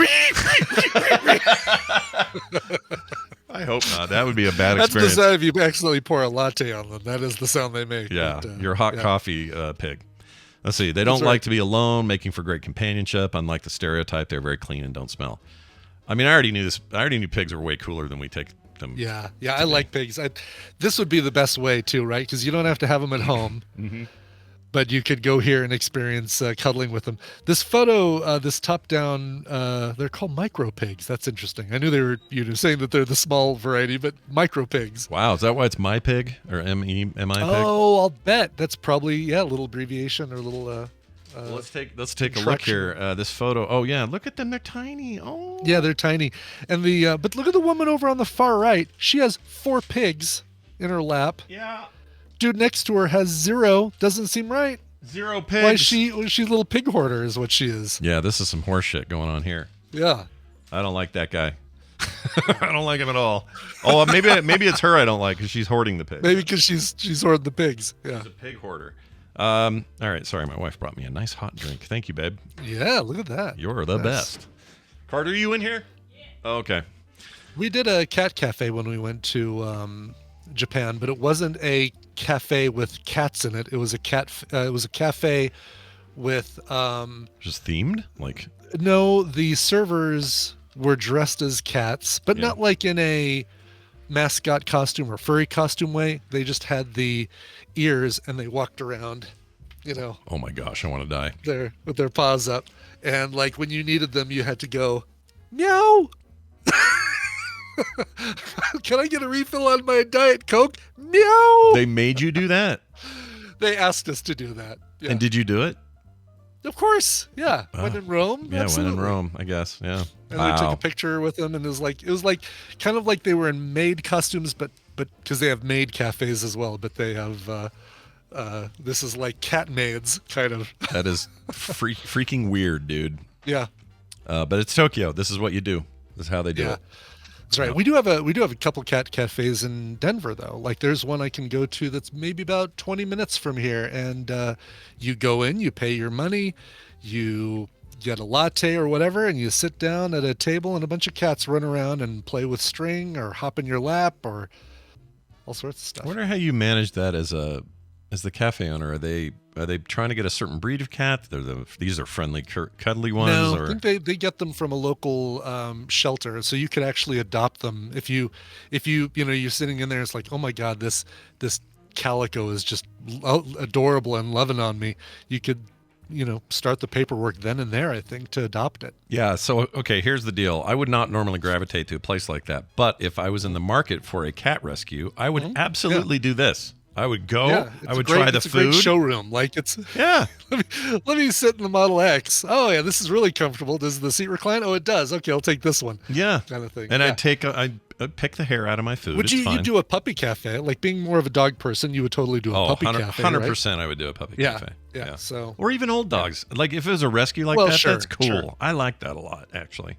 I hope not. That would be a bad That's experience. the sound if you accidentally pour a latte on them. That is the sound they make. Yeah, But, your hot coffee pig. Let's see. They don't That's right. like to be alone, making for great companionship. Unlike the stereotype, they're very clean and don't smell. I mean, I already knew this. I already knew pigs are way cooler than we take them. Yeah, I like pigs. This would be the best way too, right? Because you don't have to have them at home. but you could go here and experience cuddling with them. This photo, this top-down, they're called micro pigs. That's interesting. I knew they were saying that they're the small variety, but micro pigs. Wow, is that why it's my pig or M-I pig? Oh, I'll bet that's probably a little abbreviation or a little. Well, let's take a look here. This photo. Oh yeah, look at them. They're tiny. Oh yeah, they're tiny. And but look at the woman over on the far right. She has 4 pigs in her lap. yeah. Dude next to her has 0. Doesn't seem right. 0 pigs. Why she's a little pig hoarder is what she is. Yeah, this is some horse shit going on here. Yeah. I don't like that guy. I don't like him at all. Oh, maybe it's her I don't like because she's hoarding the pigs. Maybe because she's hoarding the pigs. Yeah. She's a pig hoarder. All right, sorry, my wife brought me a nice hot drink. Thank you, babe. Yeah, look at that. You're the best. Carter, you in here? Yeah. Oh, okay. We did a cat cafe when we went to Japan, but it wasn't a cafe with cats in it. It was a cafe with just themed, like. No, the servers were dressed as cats, but not like in a mascot costume or furry costume way. They just had the ears and they walked around, Oh my gosh, I want to die. With their paws up, and like when you needed them, you had to go, meow. Can I get a refill on my Diet Coke? Meow. They made you do that. They asked us to do that. Yeah. And did you do it? Of course, yeah. When in Rome, yeah, absolutely. when in Rome, I guess, yeah. And we took a picture with them, and it was like kind of like they were in maid costumes, but because they have maid cafes as well, but they have this is like cat maids kind of. That is freaking weird, dude. Yeah. But it's Tokyo. This is what you do. This is how they do it. That's right. We do have a couple cat cafes in Denver though. Like there's one I can go to that's maybe about 20 minutes from here, and you go in, you pay your money, you get a latte or whatever, and you sit down at a table, and a bunch of cats run around and play with string or hop in your lap or all sorts of stuff. I wonder how you manage that as the cafe owner. Are they trying to get a certain breed of cat? These are friendly, cuddly ones. No, or? I think they get them from a local shelter, so you could actually adopt them. If you you're sitting in there, it's like, oh my god, this calico is just adorable and loving on me. You could start the paperwork then and there, I think, to adopt it. Yeah. So okay, here's the deal. I would not normally gravitate to a place like that, but if I was in the market for a cat rescue, I would absolutely do this. I would go. Yeah, I would try the food. It's a great showroom. Like it's let me sit in the Model X. Oh yeah, this is really comfortable. Does the seat recline? Oh, it does. Okay, I'll take this one. Yeah, kind of thing. And I'd pick the hair out of my food. Would you do a puppy cafe? Like being more of a dog person, you would totally do a puppy cafe. 100%. Right? I would do a puppy cafe. Yeah. So or even old dogs. Like if it was a rescue like that, that's cool. Sure. I like that a lot, actually.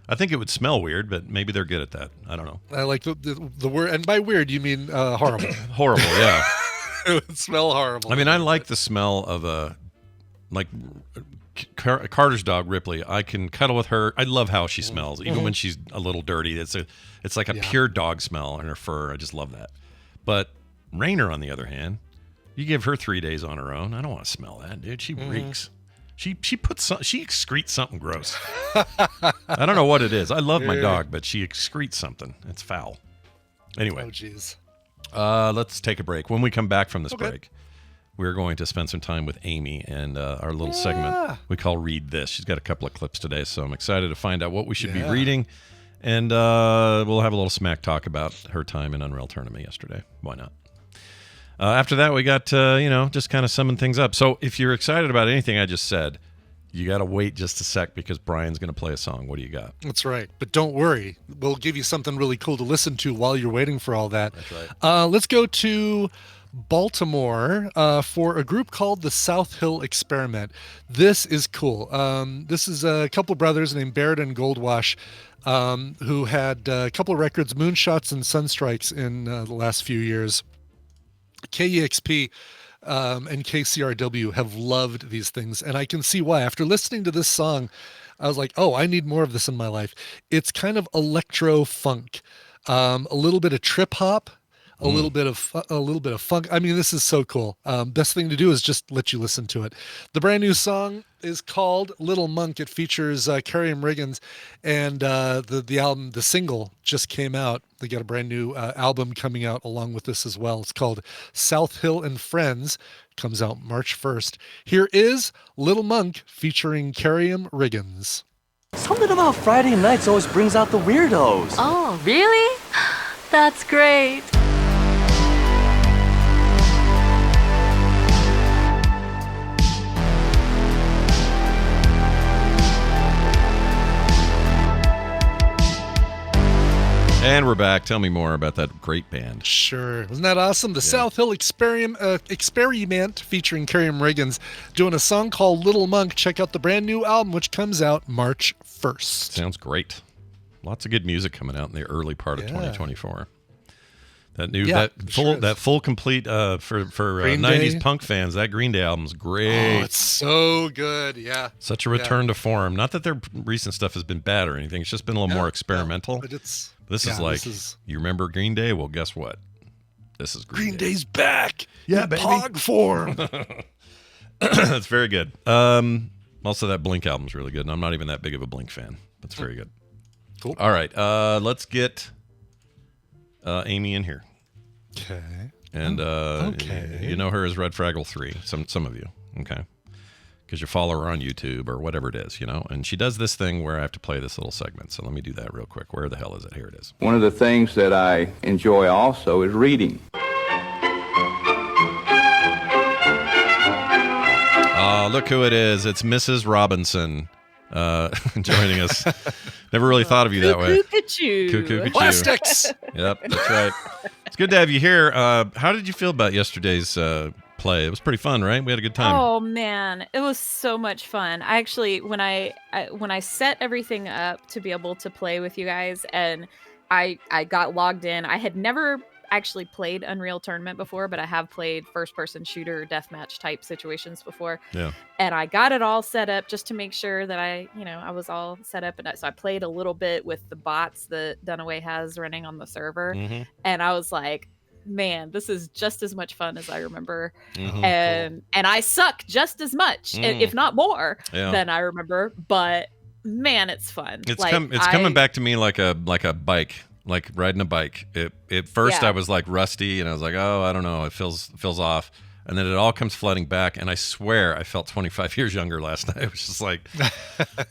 I think it would smell weird, but maybe they're good at that. I don't know. I like the word, and by weird you mean horrible. Horrible, yeah. It would smell horrible. I mean, I like the smell of Carter's dog, Ripley. I can cuddle with her. I love how she smells, even when she's a little dirty. It's like a pure dog smell in her fur. I just love that. But Rainer, on the other hand, you give her 3 days on her own. I don't want to smell that, dude. She reeks. She excretes something gross. I don't know what it is. I love my dog, but she excretes something. It's foul. Anyway. Oh, jeez. Let's take a break. When we come back from this break, we're going to spend some time with Amy and our little segment we call Read This. She's got a couple of clips today, so I'm excited to find out what we should be reading. And we'll have a little smack talk about her time in Unreal Tournament yesterday. Why not? After that, we got, just kind of summon things up. So if you're excited about anything I just said, you got to wait just a sec because Brian's going to play a song. What do you got? That's right. But don't worry. We'll give you something really cool to listen to while you're waiting for all that. That's right. Let's go to Baltimore for a group called the South Hill Experiment. This is cool. This is a couple of brothers named Barrett and Goldwash who had a couple of records, Moonshots and Sunstrikes, in the last few years. KEXP and KCRW have loved these things, and I can see why. After listening to this song, I was like, oh, I need more of this in my life. It's kind of electro funk, a little bit of trip hop, a little bit of funk. I mean, this is so cool. Best thing to do is just let you listen to it. The brand new song is called Little Monk. It features Carrie Riggins, and the album, the single, just came out. They got a brand new album coming out along with this as well. It's called South Hill and Friends. Comes out March 1st. Here is Little Monk featuring Carrie Riggins. Something about Friday nights always brings out the weirdos. Oh, really? That's great. And we're back. Tell me more about that great band. Sure. Wasn't that awesome? The South Hill Experiment featuring Carrie Riggins doing a song called Little Monk. Check out the brand new album, which comes out March 1st. Sounds great. Lots of good music coming out in the early part of 2024. That full complete for 90s Day. punk fans. That Green Day album's great. Oh, it's so good. Yeah. Such a return to form. Not that their recent stuff has been bad or anything. It's just been a little more experimental. But it's you remember Green Day? Well, guess what? This is Green Day. Day's back. Yeah, in baby. Pog form. That's very good. Also, that Blink album's really good, and I'm not even that big of a Blink fan. That's very good. Cool. All right, let's get Amy in here. Okay. And you know her as Red Fraggle 3, some of you, okay? Because you follow her on YouTube or whatever it is, and she does this thing where I have to play this little segment. So let me do that real quick. Where the hell is it? Here it is. One of the things that I enjoy also is reading. Look who it is. It's Mrs. Robinson joining us. Never really thought of you that way. Cuckoo. Plastics. Yep, that's right. It's good to have you here. How did you feel about yesterday's play? It was pretty fun, right? We had a good time. Oh man, it was so much fun. I actually, when I set everything up to be able to play with you guys, and I got logged in. I had never actually played Unreal Tournament before, but I have played first-person shooter deathmatch type situations before. Yeah. And I got it all set up just to make sure that I was all set up. And so I played a little bit with the bots that Dunaway has running on the server, and I was like, man, this is just as much fun as I remember. And I suck just as much, if not more, than I remember. But man, it's fun. It's coming back to me like a bike, like riding a bike. At first I was like rusty, and I was like, oh, I don't know, it feels off. And then it all comes flooding back, and I swear I felt 25 years younger last night. It was just like,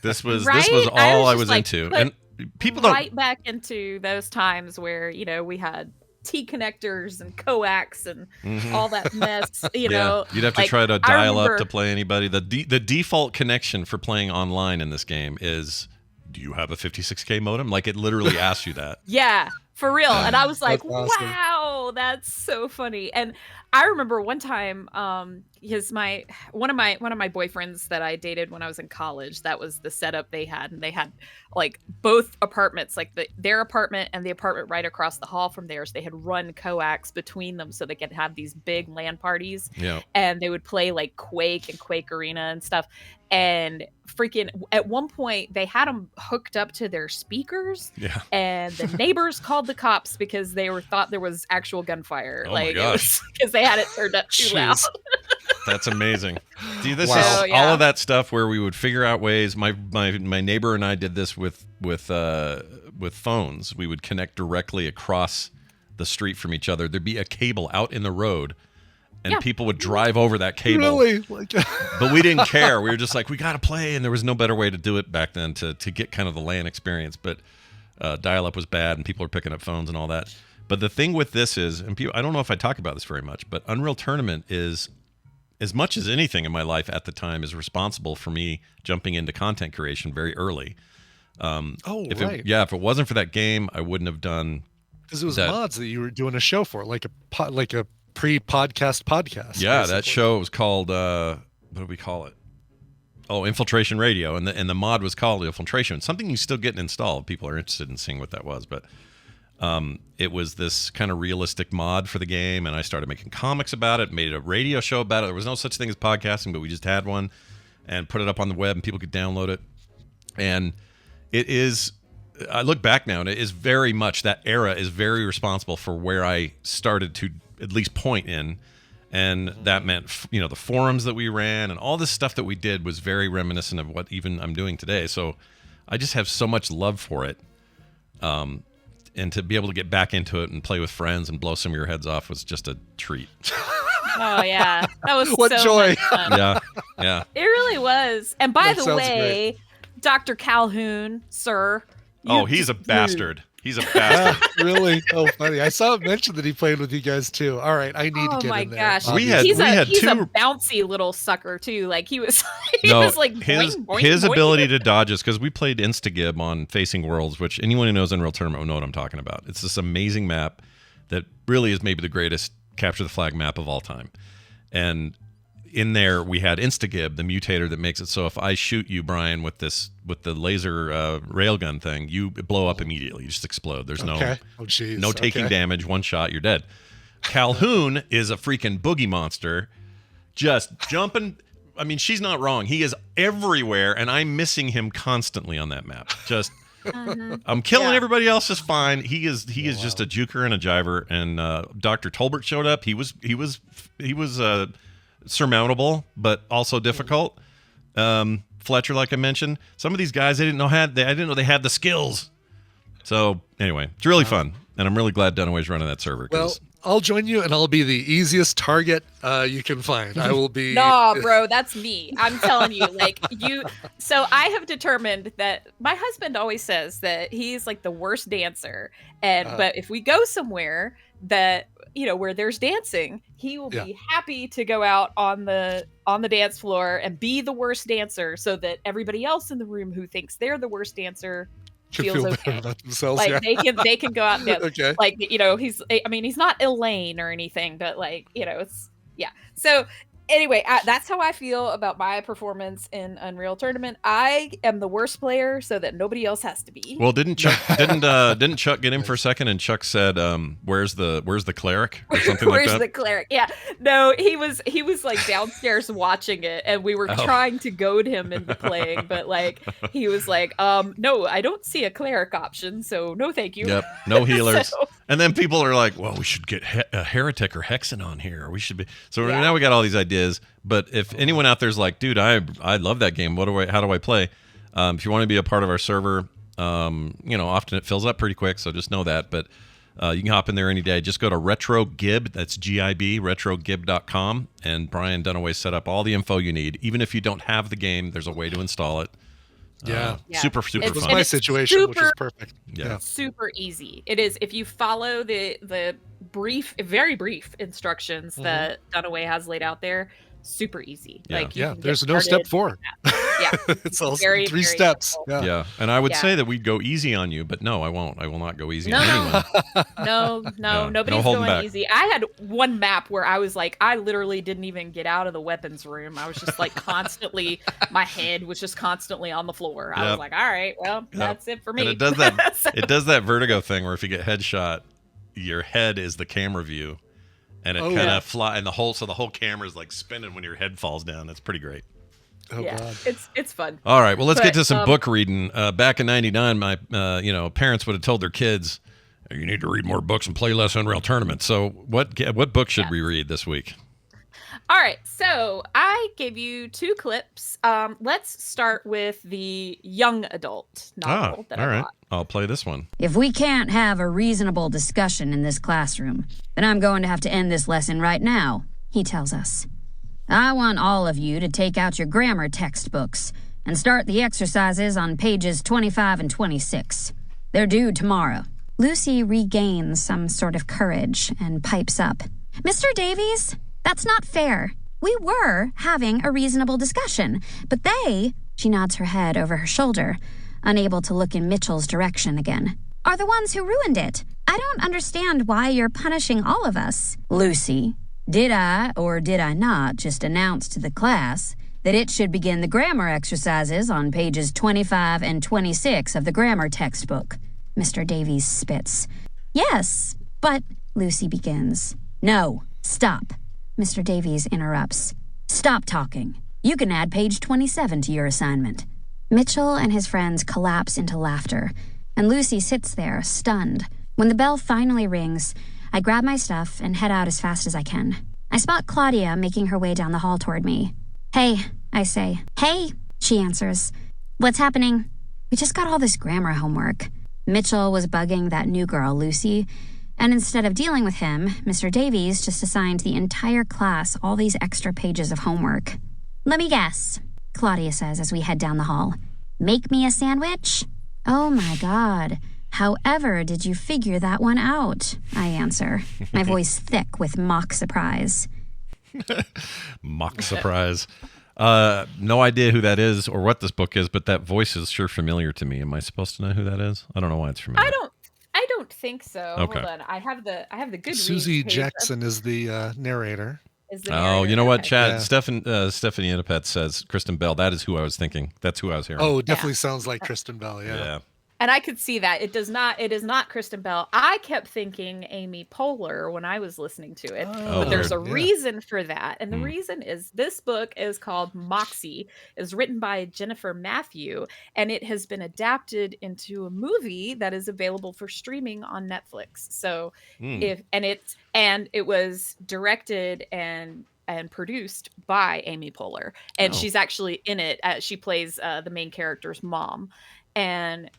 this was all I was into. And people don't right back into those times where we had T connectors and coax and all that mess. You'd have to try to dial up to play anybody. The default connection for playing online in this game is, do you have a 56K modem? Like, it literally asks you that. Yeah, for real. And I was like, awesome. wow, that's so funny. And I remember one time, one of my boyfriends that I dated when I was in college, that was the setup they had, and they had like both apartments, like their apartment and the apartment right across the hall from theirs. They had run coax between them so they could have these big LAN parties. Yeah. And they would play like Quake and Quake Arena and stuff. And freaking at one point they had them hooked up to their speakers. Yeah. And the neighbors called the cops because they thought there was actual gunfire. Oh my gosh. Because they had it turned up too loud. That's amazing. See, this Wow. is all of that stuff where we would figure out ways. My neighbor and I did this with phones. We would connect directly across the street from each other. There'd be a cable out in the road, and people would drive over that cable. Really? But we didn't care. We were just like, we got to play, and there was no better way to do it back then to get kind of the LAN experience. But dial-up was bad, and people were picking up phones and all that. But the thing with this is, and I don't know if I talk about this very much, but Unreal Tournament is, as much as anything in my life at the time, is responsible for me jumping into content creation very early. Right. If it wasn't for that game, I wouldn't have done. Because it was mods that you were doing a show for, like a pre-podcast podcast. Yeah, basically. that show was called what do we call it? Oh, Infiltration Radio, and the mod was called Infiltration. Something you still getting installed. People are interested in seeing what that was, but it was this kind of realistic mod for the game, and I started making comics about it, made a radio show about it. There was no such thing as podcasting, but we just had one, and put it up on the web, and people could download it. And it is I look back now, and it is very much, that era is very responsible for where I started to at least point in. And that meant, the forums that we ran and all this stuff that we did was very reminiscent of what even I'm doing today. So I just have so much love for it. And to be able to get back into it and play with friends and blow some of your heads off was just a treat. Oh yeah, that was What so joy. much fun. Yeah. It really was. And by That the sounds way, Dr. Calhoun, sir. Oh, he's a bastard. He's a bastard. Really? Oh, funny. I saw it mentioned that he played with you guys too. All right, I need to Oh get my in there. gosh, obviously. he's a two- bouncy little sucker too. Like he was, No, like his boing, boing, his boing. ability to dodge us, because we played Instagib on Facing Worlds, which anyone who knows Unreal Tournament will know what I'm talking about. It's this amazing map that really is maybe the greatest capture the flag map of all time. And in there we had Instagib, the mutator that makes it so if I shoot you, Brian, with the laser railgun thing, you blow up immediately. You just explode. There's no taking damage. One shot, you're dead. Calhoun is a freaking boogie monster, just jumping. I mean, she's not wrong. He is everywhere, and I'm missing him constantly on that map. Just, I'm killing everybody else is fine. He is just a juker and a jiver. And Dr. Tolbert showed up. He was surmountable, but also difficult. Fletcher, like I mentioned, some of these guys I didn't know they had the skills. So anyway, it's really fun, and I'm really glad Dunaway's running that server. Well, I'll join you, and I'll be the easiest target you can find. I will be. Nah, bro, that's me. I'm telling you, So I have determined that my husband always says that he's like the worst dancer, but if we go somewhere that where there's dancing, he will be happy to go out on the dance floor and be the worst dancer, so that everybody else in the room who thinks they're the worst dancer feels okay about themselves. Like they can go out and dance. Okay. Like he's not Elaine or anything, but it's so anyway, that's how I feel about my performance in Unreal Tournament. I am the worst player, so that nobody else has to be. Well, didn't Chuck get him for a second? And Chuck said, "Where's the cleric?" or something like that. Where's the cleric? Yeah, no, he was like downstairs watching it, and we were trying to goad him into playing, but he was like, "No, I don't see a cleric option, so no, thank you." Yep, no healers. And then people are like, "Well, we should get a heretic or hexen on here. Or we should be." So now we got all these ideas. But if anyone out there's like, "Dude, I love that game. How do I play?" If you want to be a part of our server, often it fills up pretty quick, so just know that. But you can hop in there any day. Just go to RetroGib, that's GIB, retrogib.com, and Brian Dunaway set up all the info you need. Even if you don't have the game, there's a way to install it. Super fun. It was my situation, which is perfect. Yeah. Super easy. It is if you follow the very brief instructions that Dunaway has laid out there. Super easy. Yeah. There's no step 4. Yeah, it's all very, 3 very steps. helpful. Yeah, and I would say that we'd go easy on you, but no, I won't. I will not go easy on anyone. No, nobody's holding going back. easy. I had one map where I was like, I literally didn't even get out of the weapons room. I was just like constantly, my head was just constantly on the floor. I was like, all right, well, that's it for me. And it does that. It does that vertigo thing where if you get headshot, your head is the camera view, and it kind of fly, and the whole camera is like spinning when your head falls down. That's pretty great. Oh, God. It's fun. All right, well, let's get to some book reading. Back in '99, my parents would have told their kids, "You need to read more books and play less Unreal Tournament." So, what book should we read this week? All right, so I gave you 2 clips. Let's start with the young adult novel that I bought. I'll play this one. If we can't have a reasonable discussion in this classroom, then I'm going to have to end this lesson right now, he tells us. I want all of you to take out your grammar textbooks and start the exercises on pages 25 and 26. They're due tomorrow. Lucy regains some sort of courage and pipes up. Mr. Davies, that's not fair. We were having a reasonable discussion, but they, she nods her head over her shoulder, unable to look in Mitchell's direction again, are the ones who ruined it. I don't understand why you're punishing all of us. Lucy, did I or did I not just announce to the class that it should begin the grammar exercises on pages 25 and 26 of the grammar textbook? Mr. Davies spits. Yes, but Lucy begins. No, stop. Mr. Davies interrupts. Stop talking. You can add page 27 to your assignment. Mitchell and his friends collapse into laughter, and Lucy sits there, stunned. When the bell finally rings, I grab my stuff and head out as fast as I can. I spot Claudia making her way down the hall toward me. "Hey," I say. "Hey," she answers. "What's happening?" "We just got all this grammar homework." Mitchell was bugging that new girl, Lucy, and instead of dealing with him, Mr. Davies just assigned the entire class all these extra pages of homework. "Let me guess," Claudia says as we head down the hall. "Make me a sandwich?" "Oh my God. However did you figure that one out?" I answer, my voice thick with mock surprise. Mock surprise. No idea who that is or what this book is, but that voice is sure familiar to me. Am I supposed to know who that is? I don't know why it's familiar. I don't think so. Okay. Hold on. I have the Goodreads Susie page Jackson is the narrator. is the Oh, narrator. you know what, Okay. Chad? Yeah. Stephanie Innipet says Kristen Bell. That is who I was thinking. That's who I was hearing. Oh, it definitely sounds like Kristen Bell. Yeah. And I could see that it is not Kristen Bell. I kept thinking Amy Poehler when I was listening to it, but there's a weird. Yeah. reason for that. And the reason is this book is called Moxie. It's written by Jennifer Matthew, and it has been adapted into a movie that is available for streaming on Netflix. So it was directed and produced by Amy Poehler, and she's actually in it. She plays the main character's mom, and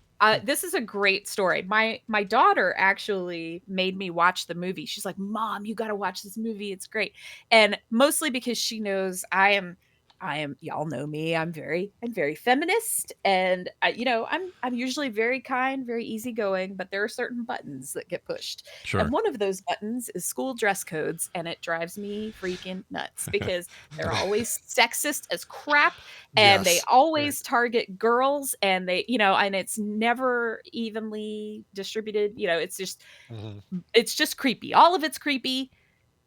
this is a great story. My daughter actually made me watch the movie. She's like, "Mom, you got to watch this movie. It's great." And mostly because she knows I am, y'all know me. I'm very feminist, and I'm usually very kind, very easygoing, but there are certain buttons that get pushed. Sure. And one of those buttons is school dress codes, and it drives me freaking nuts because they're always sexist as crap, and they always target girls, and and it's never evenly distributed. It's just creepy. All of it's creepy,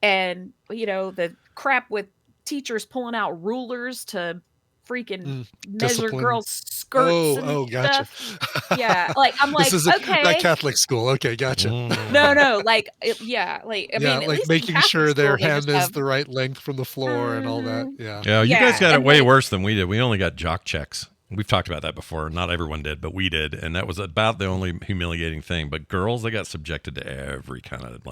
and the crap with teachers pulling out rulers to freaking measure discipline. girls' skirts and gotcha. stuff. Yeah, I'm like, This is okay, not Catholic school. Okay, gotcha. no, I mean, at least making in sure Catholic their school, they hand just is have- the right length from the floor and all that. Yeah. Yeah, you guys got it and way then- worse than we did. We only got jock checks. We've talked about that before. Not everyone did, but we did. And that was about the only humiliating thing. But girls, they got subjected to every kind of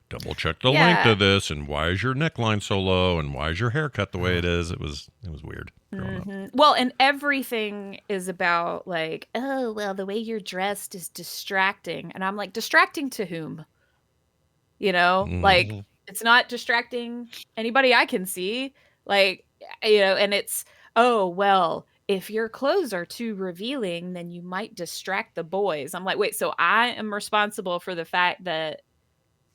double check the length of this, and why is your neckline so low, and why is your hair cut the way it is. It was weird growing up. Well, and everything is about oh, well, the way you're dressed is distracting. And I'm like, distracting to whom? It's not distracting anybody I can see. And it's, oh, well, if your clothes are too revealing, then you might distract the boys. I'm like, wait, so I am responsible for the fact that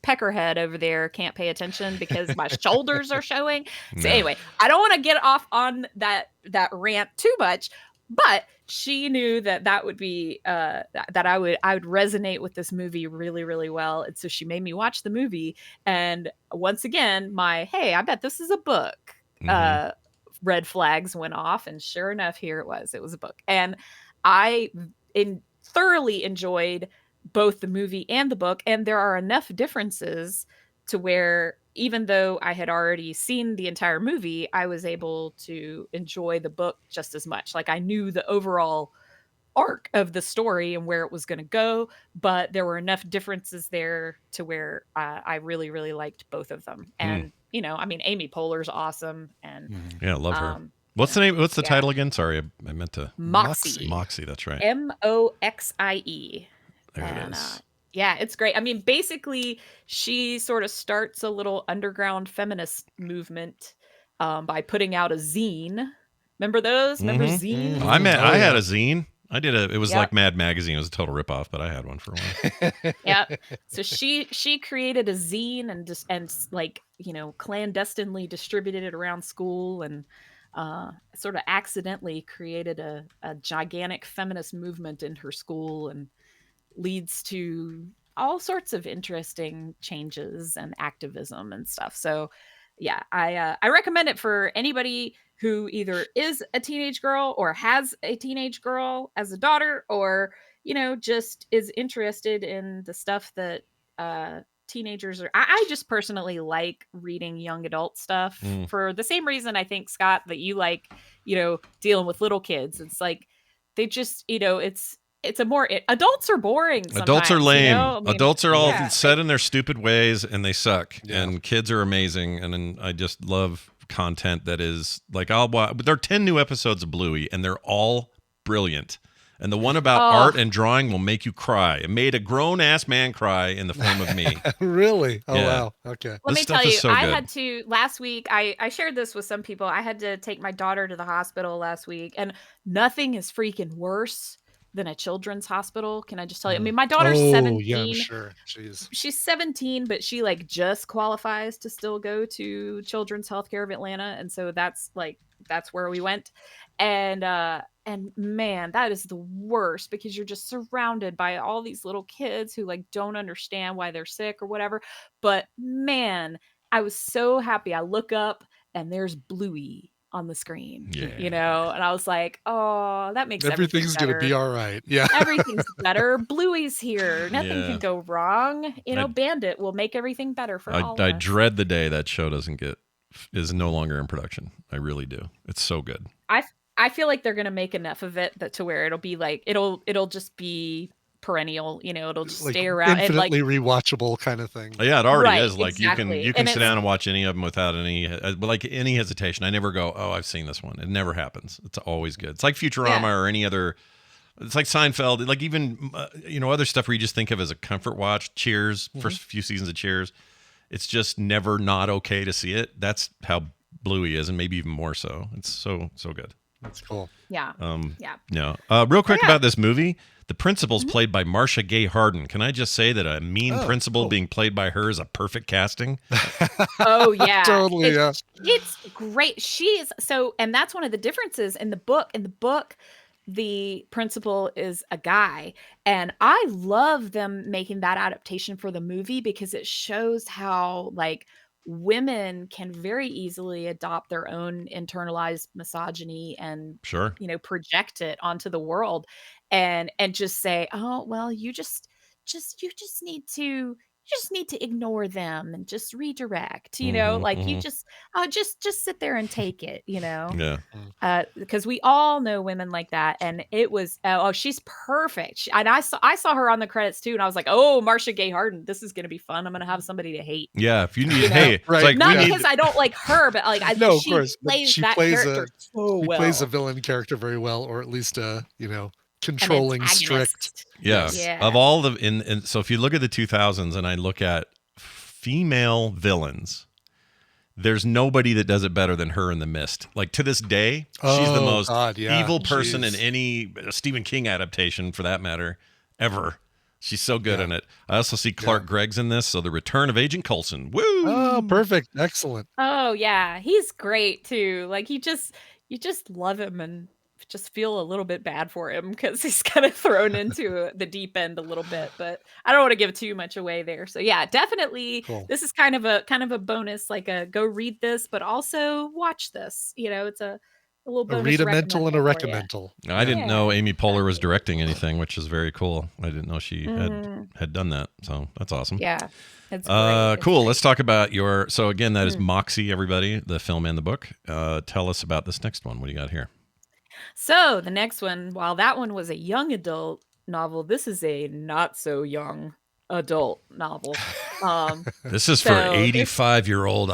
Peckerhead over there can't pay attention because my shoulders are showing. So anyway, I don't want to get off on that rant too much, but she knew that would be that I would resonate with this movie really, really well. And so she made me watch the movie. And once again, hey, I bet this is a book. Red flags went off, and sure enough, here it was. It was a book. And I thoroughly enjoyed both the movie and the book, and there are enough differences to where even though I had already seen the entire movie, I was able to enjoy the book just as much. I knew the overall arc of the story and where it was going to go, but there were enough differences there to where I really, really liked both of them. And Amy Poehler's awesome, and yeah, I love her. What's the name? What's the title again? Sorry, I meant to. Moxie. Moxie, that's right. Moxie. There it is. Yeah, it's great. I mean, basically, she sort of starts a little underground feminist movement by putting out a zine. Remember those? Remember zines? I had a zine. I did it was like Mad Magazine. It was a total ripoff, but I had one for a while. Yeah. So she created a zine and clandestinely distributed it around school, and sort of accidentally created a gigantic feminist movement in her school, and leads to all sorts of interesting changes and activism and stuff. So yeah, I recommend it for anybody who either is a teenage girl or has a teenage girl as a daughter, or just is interested in the stuff that teenagers are. I just personally like reading young adult stuff for the same reason I think, Scott, that you like dealing with little kids. It's like they just it's adults are boring sometimes, Adults are lame. you know? I mean, Adults are all yeah. set in their stupid ways and they suck. Yeah. And kids are amazing. And then I just love content that is like, I'll watch. There are 10 new episodes of Bluey and they're all brilliant. And the one about art and drawing will make you cry. It made a grown-ass man cry in the form of me. Really? Oh, Yeah. wow. Okay. Let This me stuff tell is you, so I good. had to last week. I shared this with some people. I had to take my daughter to the hospital last week, and nothing is freaking worse than a children's hospital. Can I just tell you? I mean, my daughter's 17. Yeah, I'm sure. Jeez. She's 17, but she like just qualifies to still go to Children's Healthcare of Atlanta, and so that's where we went. And man, that is the worst because you're just surrounded by all these little kids who like don't understand why they're sick or whatever. But man, I was so happy. I look up and there's Bluey on the screen, you know, and I was like, oh, that makes Everything's going to be all right. Yeah. Everything's better. Bluey's here. Nothing Yeah. can go wrong. You know, Bandit will make everything better for all of I us. dread the day that show is no longer in production. I really do. It's so good. I feel like they're gonna make enough of it to where it'll be like it'll just be perennial. You know, it'll just Like stay around. And like, infinitely rewatchable kind of thing. Yeah, it already Right, is. Like exactly. you can And sit it's- down and watch any of them without any hesitation. I never go, oh, I've seen this one. It never happens. It's always good. It's like Futurama or any other. It's like Seinfeld. Like even other stuff where you just think of as a comfort watch. Cheers, first few seasons of Cheers. It's just never not okay to see it. That's how Bluey is, and maybe even more so. It's so good. That's cool. yeah. Yeah. Real quick about this movie. The principal's played by Marcia Gay Harden. Can I just say that a mean principal being played by her is a perfect casting? Oh yeah. Totally. It's great. She is so, and that's one of the differences in the book. In the book, the principal is a guy, and I love them making that adaptation for the movie because it shows how like women can very easily adopt their own internalized misogyny and project it onto the world and just say, oh well, you just need to ignore them and just redirect, like you just sit there and take it, because we all know women like that. And it was, she's perfect. And I saw her on the credits too. And I was like, oh, Marcia Gay Harden, this is going to be fun. I'm going to have somebody to hate. Yeah. If you need, hey, right. It's like Not because I don't like her, but like, No, of she course. But plays she that plays character so she well. plays a villain character very well, or at least controlling, strict. Yeah. Of all the so if you look at the 2000s and I look at female villains, there's nobody that does it better than her in The Mist. Like to this day, she's the most evil person in any Stephen King adaptation, for that matter, ever. She's so good in it. I also see Clark Gregg's in this, so the return of Agent Coulson. Woo! Oh, perfect, excellent. Oh yeah, he's great too. Like you just love him and just feel a little bit bad for him because he's kind of thrown into the deep end a little bit, but I don't want to give too much away there. So yeah, definitely Cool. This is kind of a bonus, like a go read this, but also watch this. It's a little A bonus. read-a-mental and a recommend for ya. recommendal. I didn't know Amy Poehler was directing anything, which is very cool. I didn't know she had done that, so that's awesome. Yeah, it's great. It's cool. great. Let's talk about your. So again, that is Moxie. Everybody, the film and the book. Tell us about this next one. What do you got here? So the next one, while that one was a young adult novel, this is a not so young adult novel. This is for 85-year-old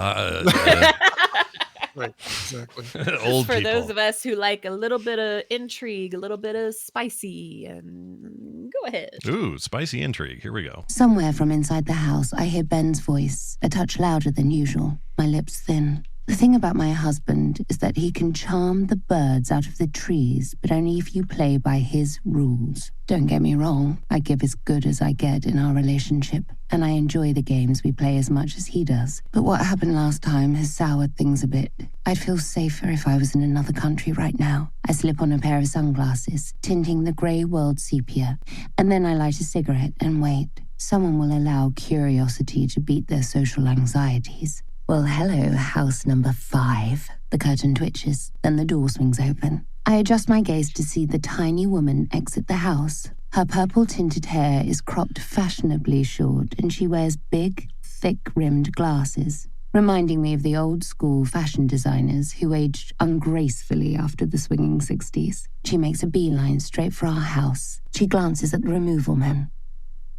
Right, exactly. old for people. those of us who like a little bit of intrigue, a little bit of spicy, and go ahead. Ooh, spicy intrigue. Here we go. Somewhere from inside the house, I hear Ben's voice, a touch louder than usual, my lips thin. The thing about my husband is that he can charm the birds out of the trees, but only if you play by his rules. Don't get me wrong, I give as good as I get in our relationship, and I enjoy the games we play as much as he does. But what happened last time has soured things a bit. I'd feel safer if I was in another country right now. I slip on a pair of sunglasses, tinting the grey world sepia, and then I light a cigarette and wait. Someone will allow curiosity to beat their social anxieties. Well, hello, house number 5. The curtain twitches, then the door swings open. I adjust my gaze to see the tiny woman exit the house. Her purple-tinted hair is cropped fashionably short, and she wears big, thick-rimmed glasses. reminding me of the old-school fashion designers who aged ungracefully after the swinging 60s. She makes a beeline straight for our house. She glances at the removal men.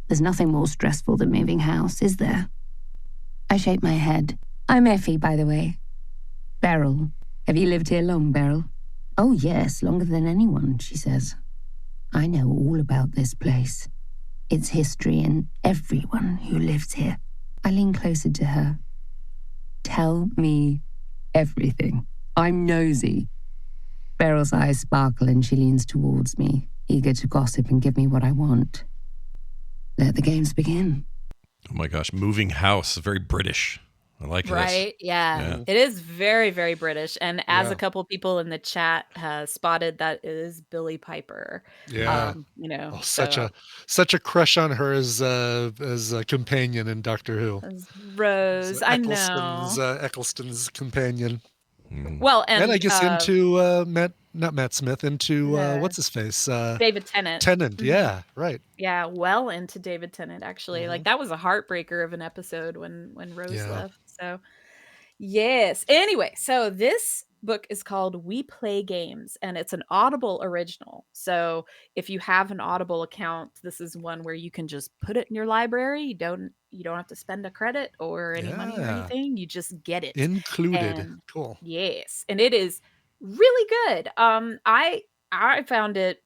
There's nothing more stressful than moving house, is there? I shake my head. I'm Effie, by the way. Beryl. Have you lived here long, Beryl? Oh, yes, longer than anyone, she says. I know all about this place. Its history and everyone who lives here. I lean closer to her. Tell me everything. I'm nosy. Beryl's eyes sparkle and she leans towards me, eager to gossip and give me what I want. Let the games begin. Oh my gosh, moving house, very British. I like this. Right? Yeah. It is very, very British. And as a couple people in the chat has spotted, that is Billie Piper. Yeah. You know, Oh, such a crush on her as a companion in Doctor Who. as Rose. I know. Eccleston's companion. Well, and I guess into not Matt Smith, into what's his face? David Tennant. Tennant, yeah, right. Yeah, well into David Tennant, actually. Like, that was a heartbreaker of an episode when Rose left. So, yes. Anyway, so this book is called We Play Games, and it's an Audible original. So if you have an Audible account, this is one where you can just put it in your library. You don't have to spend a credit or any money or anything. You just get it Included. And, cool. Yes, and it is really good. I found it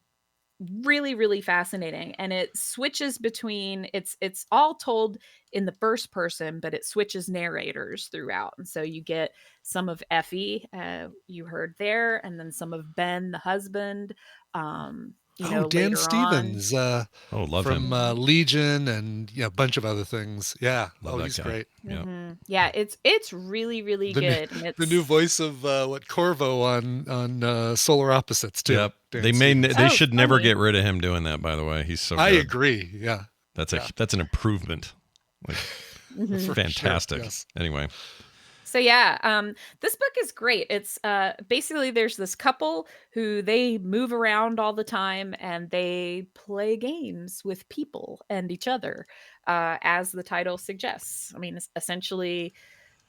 really, really fascinating, and it switches between it's all told in the first person, but it switches narrators throughout, and so you get some of Effie, you heard there, and then some of Ben, the husband. Dan Stevens. Love from him. Legion and a bunch of other things. Yeah, love he's guy. Great. Yeah, it's really, really good. And it's the new voice of Corvo on Solar Opposites too. Yep. Dan They should never get rid of him doing that. By the way, he's so. I good. agree. Yeah, that's an improvement. Like, fantastic. Sure, yes. Anyway. So this book is great. It's basically there's this couple who they move around all the time and they play games with people and each other, as the title suggests. I mean, essentially,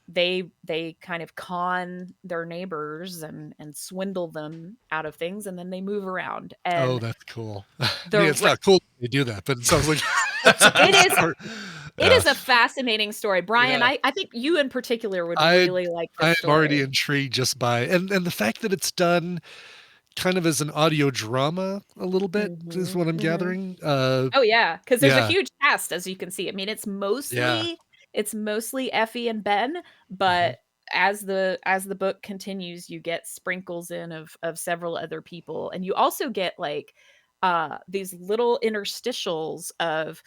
they kind of con their neighbors and swindle them out of things, and then they move around. And that's cool. It's not cool they do that, but it sounds like it is a fascinating story, Brian. I think you in particular would really like this story. I'm already intrigued just by and the fact that it's done kind of as an audio drama a little bit is what I'm gathering. Because there's a huge cast, as you can see. I mean, it's mostly Effie and Ben, but as the book continues, you get sprinkles in of several other people, and you also get like these little interstitials of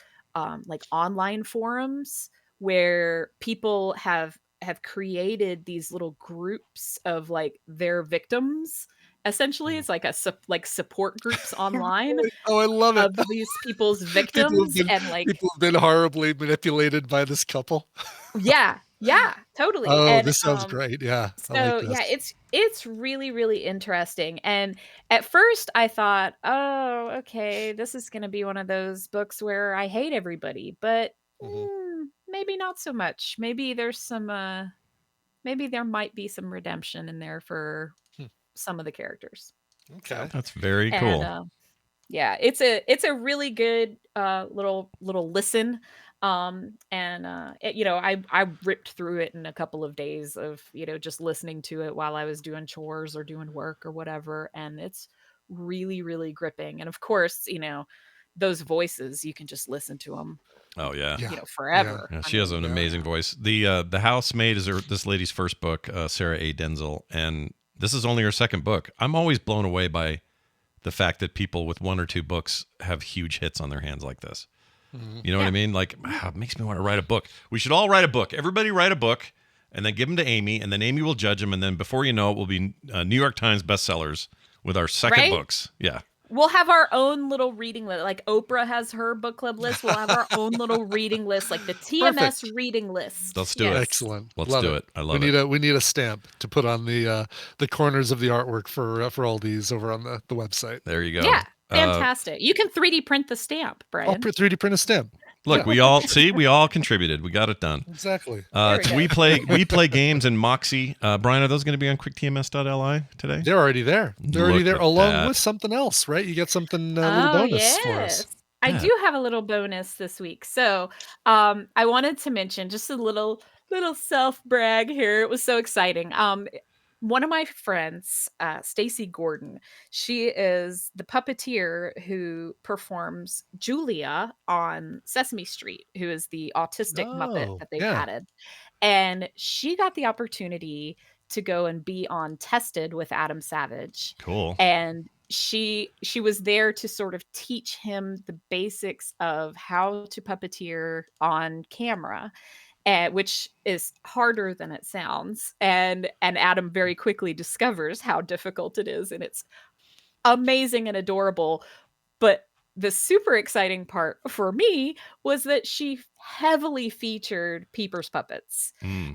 like online forums where people have created these little groups of like their victims. Essentially, it's like support groups online. Oh, I love it. Of these people's victims people have been horribly manipulated by this couple. Yeah, totally. Oh, and, this sounds great. Yeah. So I like this. it's really, really interesting. And at first I thought, oh, okay, this is going to be one of those books where I hate everybody, but maybe not so much. Maybe there's some, maybe there might be some redemption in there for some of the characters. Okay, that's very cool. And, it's a really good little listen. I ripped through it in a couple of days of, just listening to it while I was doing chores or doing work or whatever. And it's really, really gripping. And of course, those voices, you can just listen to them. Oh yeah. Forever. Yeah, she has an amazing voice. The Housemaid is this lady's first book, Sarah A. Denzel. And this is only her second book. I'm always blown away by the fact that people with one or two books have huge hits on their hands like this. You know what I mean? Like, it makes me want to write a book. We should all write a book. Everybody write a book and then give them to Amy, and then Amy will judge them. And then before you know it, we'll be New York Times bestsellers with our second books. Yeah. We'll have our own little reading list. Like Oprah has her book club list. We'll have our own little reading list, like the TMS reading list. Let's do it. Excellent. Let's do it. I love it. We need a stamp to put on the corners of the artwork for all these over on the website. There you go. Yeah. Fantastic. You can 3D print the stamp, Brian. I'll 3D print a stamp. Look, we all contributed. We got it done. Exactly. We play games in Moxie. Brian, are those going to be on quicktms.li today? They're already there. They're already Look there at along that. with something else, right? You get something a little bonus for us. I Yeah. do have a little bonus this week. So I wanted to mention just a little self brag here. It was so exciting. One of my friends, Stacy Gordon, she is the puppeteer who performs Julia on Sesame Street, who is the autistic Muppet that they've added. And she got the opportunity to go and be on Tested with Adam Savage. Cool. And she was there to sort of teach him the basics of how to puppeteer on camera, which is harder than it sounds. And Adam very quickly discovers how difficult it is, and it's amazing and adorable. But the super exciting part for me was that she heavily featured Peeper's puppets.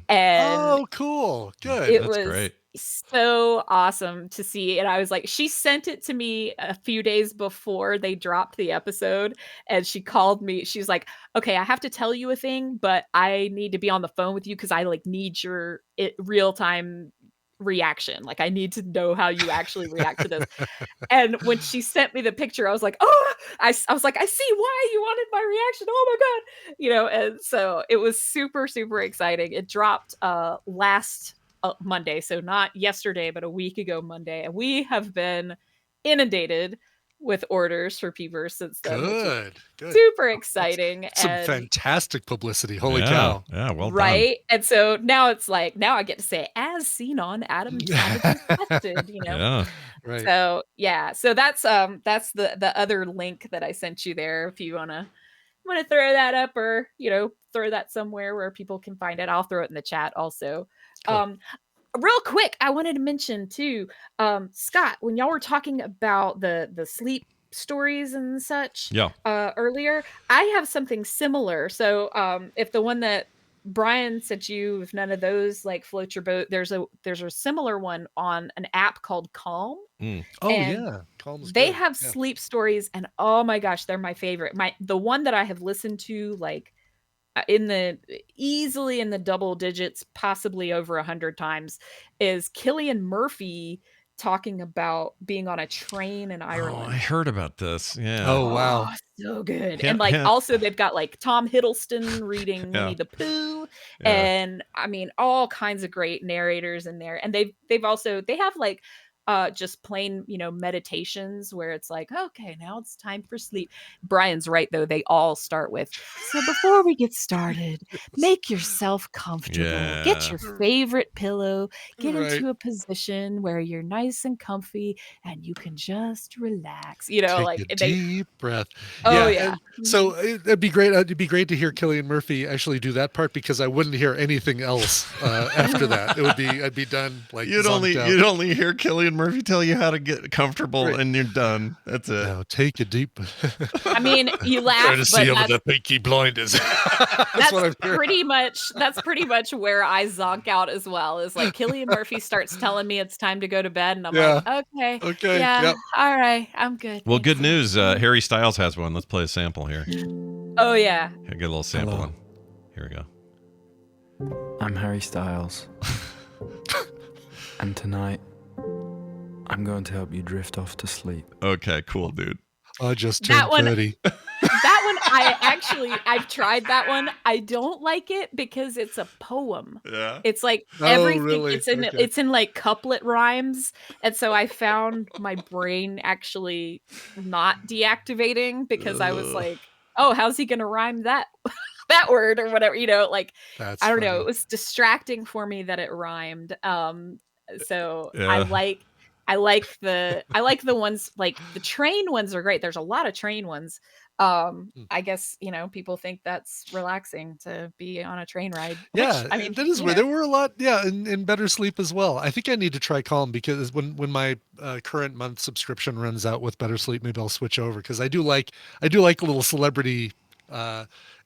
And cool. Good. It That's was great. so awesome to see. And I was like, she sent it to me a few days before they dropped the episode. And she called me. She's like, okay, I have to tell you a thing, but I need to be on the phone with you because I need your real-time reaction. Like, I need to know how you actually react to this. And when she sent me the picture, I was like, oh, I was like, I see why you wanted my reaction. Oh my God. And so it was super, super exciting. It dropped last Monday. So not yesterday, but a week ago Monday. And we have been inundated with orders for Peepers since then. Good. Super exciting. Some and fantastic publicity. Holy cow. Yeah, well done. Right. And so now it's like, now I get to say, as seen on Adam Savage's Tested, Yeah. Right. So yeah. So that's the other link that I sent you there. If you wanna throw that up, or throw that somewhere where people can find it. I'll throw it in the chat also. Cool. Real quick, I wanted to mention too, Scott, when y'all were talking about the sleep stories and such earlier, I have something similar. So if the one that Brian sent you, if none of those float your boat, there's a similar one on an app called Calm. Oh, and yeah. Calm's they good. have Yeah. sleep stories, and oh my gosh, they're my favorite. The one that I have listened to easily in the double digits, possibly over 100 times, is Cillian Murphy talking about being on a train in Ireland. Oh, I heard about this. Yeah. Oh, wow. So good. Yeah, And also they've got Tom Hiddleston reading Winnie the Pooh, and I mean all kinds of great narrators in there. And they have just plain meditations where it's like, okay, now it's time for sleep. Brian's right though, they all start with, so before we get started, make yourself comfortable, get your favorite pillow, get into a position where you're nice and comfy and you can just relax, Take a deep breath. Oh yeah. So it'd be great. It'd be great to hear Cillian Murphy actually do that part, because I wouldn't hear anything else after that. I'd be done. You'd only hear Cillian Murphy tell you how to get comfortable, and you're done. That's it. Now take a deep. I mean, you laugh, Trying to but see over the Peaky Blinders. that's pretty much where I zonk out as well. Is Cillian Murphy starts telling me it's time to go to bed, and I'm like, okay, yeah, all right, I'm good. Well, good news. Harry Styles has one. Let's play a sample here. Oh yeah. Here, get a little sample on. Here we go. I'm Harry Styles, and tonight I'm going to help you drift off to sleep. Okay, cool, dude. I just turned 30. That one, I've tried that one. I don't like it because it's a poem. Yeah. It's everything. Really? It's in couplet rhymes, and so I found my brain actually not deactivating because I was like, oh, how's he gonna rhyme that that word or whatever? That's I don't know. funny. It was distracting for me that it rhymed. So Yeah. I like the ones, the train ones are great. There's a lot of train ones. I guess people think that's relaxing to be on a train ride. Yeah, I mean, that is weird. There were a lot, in Better Sleep as well. I think I need to try Calm, because when my current month subscription runs out with Better Sleep, maybe I'll switch over, because I do like a little celebrity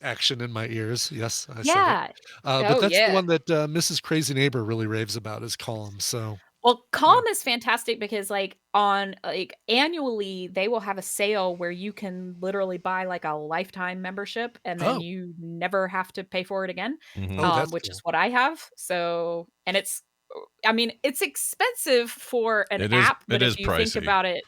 action in my ears. Yes, I said it. But that's the one that Mrs. Crazy Neighbor really raves about, is Calm. So Well, Calm is fantastic because annually they will have a sale where you can literally buy like a lifetime membership and then you never have to pay for it again. Which is what I have. So, and it's expensive for an app, but if you think about it,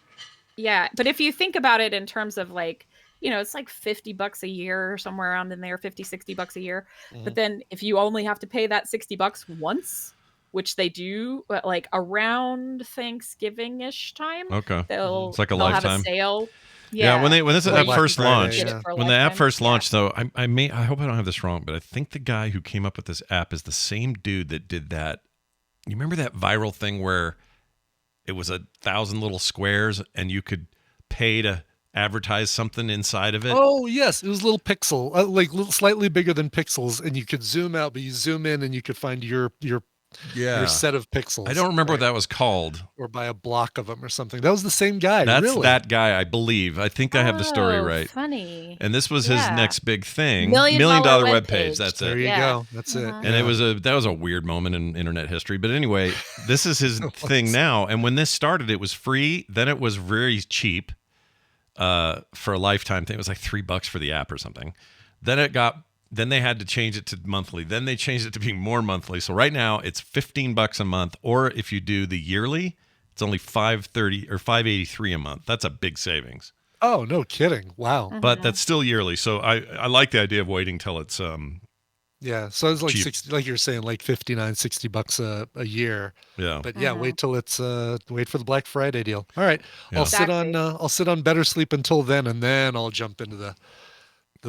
but if you think about it in terms of like, it's like $50 a year or somewhere around in there, $50-$60 a year. But then if you only have to pay that $60 once, which they do like around Thanksgiving-ish time. Okay. It's like a they'll lifetime. have a sale. Yeah, when this app first launched, when the app first Yeah. launched, though, I hope I don't have this wrong, but I think the guy who came up with this app is the same dude that did that. You remember that viral thing where it was 1,000 little squares and you could pay to advertise something inside of it? Oh yes, it was a little pixel, slightly bigger than pixels, and you could zoom out, but you zoom in and you could find your set of pixels. I don't remember what that was called. Or by a block of them or something. That was the same guy. That's really? that guy, I believe. I think I have the story right. Funny. And this was his next big thing. $1 million webpage. That's it. There you go. That's it. And that was a weird moment in internet history. But anyway, this is his thing now. And when this started, it was free. Then it was very cheap for a lifetime thing. It was like $3 for the app or something. Then they had to change it to monthly. Then they changed it to being more monthly. So right now it's $15 a month. Or if you do the yearly, it's only $530 or $583 a month. That's a big savings. Oh, no kidding. Wow. But that's still yearly. So I like the idea of waiting till it's yeah. So it's like cheap. 60, like you're saying, like $59-$60 a year. Yeah. But yeah, wait till it's wait for the Black Friday deal. All right. Yeah. I'll sit on Better Sleep until then, and then I'll jump into the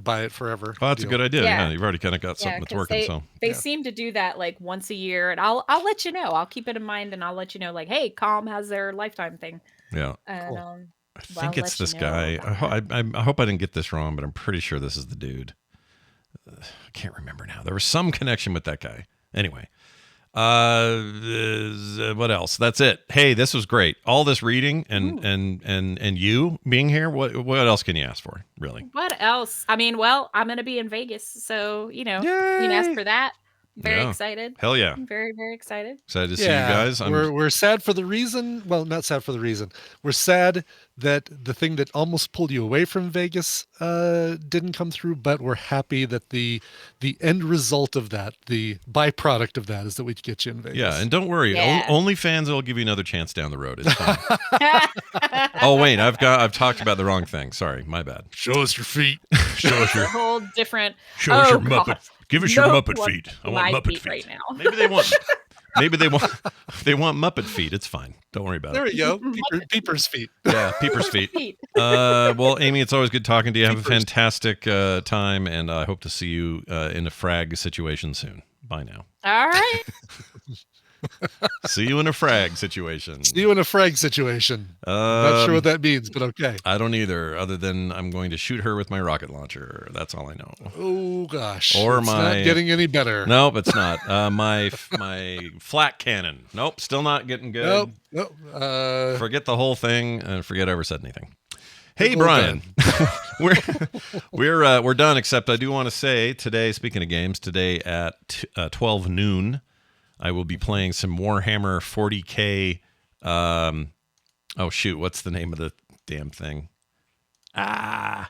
buy it forever. Oh, that's deal. a good idea. Yeah. Yeah, you've already kind of got something that's 'cause working. They seem to do that like once a year, and I'll let you know. I'll keep it in mind, and I'll let you know. Like, hey, Calm has their lifetime thing. Yeah. And, I think it's this guy. I hope I didn't get this wrong, but I'm pretty sure this is the dude. I can't remember now. There was some connection with that guy. Anyway, what else? That's it. Hey, this was great. All this reading and you being here. What else can you ask for? Really? What else? I mean, well, I'm gonna be in Vegas, so you can ask for that. Very excited. Hell yeah. I'm very, very excited. Excited to see you guys. We're sad for the reason. Well, not sad for the reason. We're sad that the thing that almost pulled you away from Vegas didn't come through, but we're happy that the end result of that, the byproduct of that, is that we get you in Vegas. Yeah, and don't worry. Yeah. OnlyFans will give you another chance down the road. It's fine. Oh wait, I've talked about the wrong thing. Sorry, my bad. Show us your feet. Show us your A whole different. Show us your God. Muppet. Give us your No Muppet one feet. I want my Muppet feet feet right now. Maybe they want Muppet feet. It's fine. Don't worry about There it. we go. Peeper's feet. Yeah, Peeper's feet. Well, Amy, it's always good talking to you. Have a fantastic time, and I hope to see you in a frag situation soon. Bye now. All right. See you in a frag situation. See you in a frag situation. Not sure what that means, but okay. I don't either, other than I'm going to shoot her with my rocket launcher. That's all I know. Oh, gosh. Or it's not getting any better. Nope, it's not. My flat cannon. Nope, still not getting good. Nope. Forget the whole thing and forget I ever said anything. Hey, Brian, we're done. Except I do want to say today, speaking of games, today at 12 noon, I will be playing some Warhammer 40K. Oh shoot, what's the name of the damn thing? It's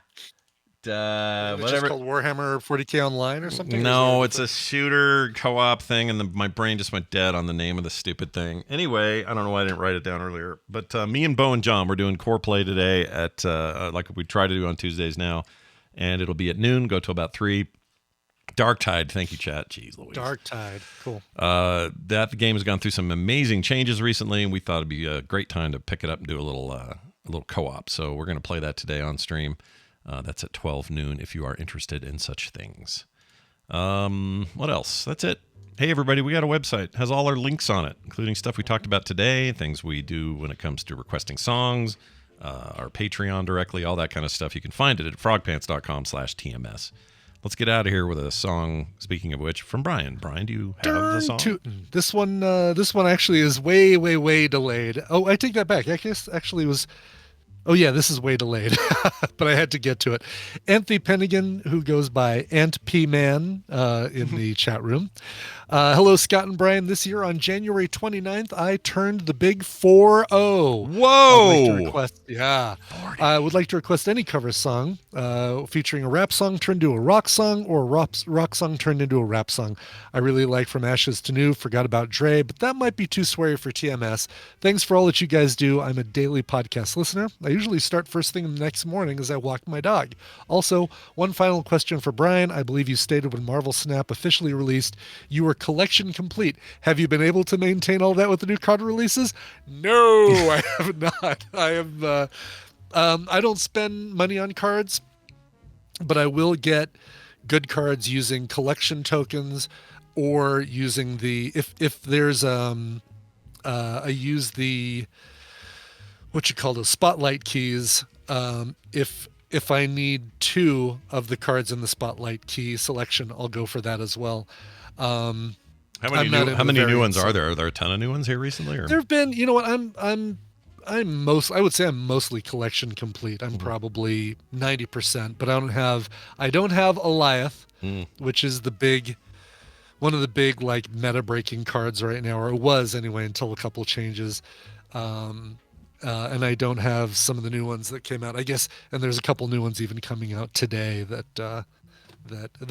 Whatever. just called Warhammer 40K Online or something? No, it's a shooter co-op thing, and my brain just went dead on the name of the stupid thing. Anyway, I don't know why I didn't write it down earlier. But me and Bo and John, we're doing core play today at like we try to do on Tuesdays now, and it'll be at noon. Go till about 3. Dark Tide, thank you, chat. Jeez Louise. Dark Tide, cool. The game has gone through some amazing changes recently, and we thought it'd be a great time to pick it up and do a little co-op. So we're going to play that today on stream. That's at 12 noon if you are interested in such things. What else? That's it. Hey, everybody, we got a website. It has all our links on it, including stuff we talked about today, things we do when it comes to requesting songs, our Patreon directly, all that kind of stuff. You can find it at frogpants.com/TMS. Let's get out of here with a song, speaking of which, from Brian. Brian, do you have the song? Tootin'. This one actually is way, way, way delayed. Oh, I take that back. I guess actually was... Oh, yeah, this is way delayed, but I had to get to it. Anthony Pennigan, who goes by Ant P Man in the chat room, Hello, Scott and Brian. This year on January 29th, I turned the big 4-0. Whoa! I would like to request any cover song featuring a rap song turned into a rock song or a rock song turned into a rap song. I really like From Ashes to New, forgot about Dre, but that might be too sweary for TMS. Thanks for all that you guys do. I'm a daily podcast listener. I usually start first thing the next morning as I walk my dog. Also, one final question for Brian. I believe you stated when Marvel Snap officially released, you were collection complete. Have you been able to maintain all that with the new card releases? No, I have not. I have. I don't spend money on cards, but I will get good cards using collection tokens or using the if there's I use the spotlight keys. If I need 2 of the cards in the spotlight key selection, I'll go for that as well. How many new ones are there? Are there a ton of new ones here recently? Or? There have been. You know what? I would say I'm mostly collection complete. I'm probably 90%, but I don't have Eliath, which is one of the big like meta breaking cards right now, or it was anyway until a couple changes. And I don't have some of the new ones that came out, I guess. And there's a couple new ones even coming out today that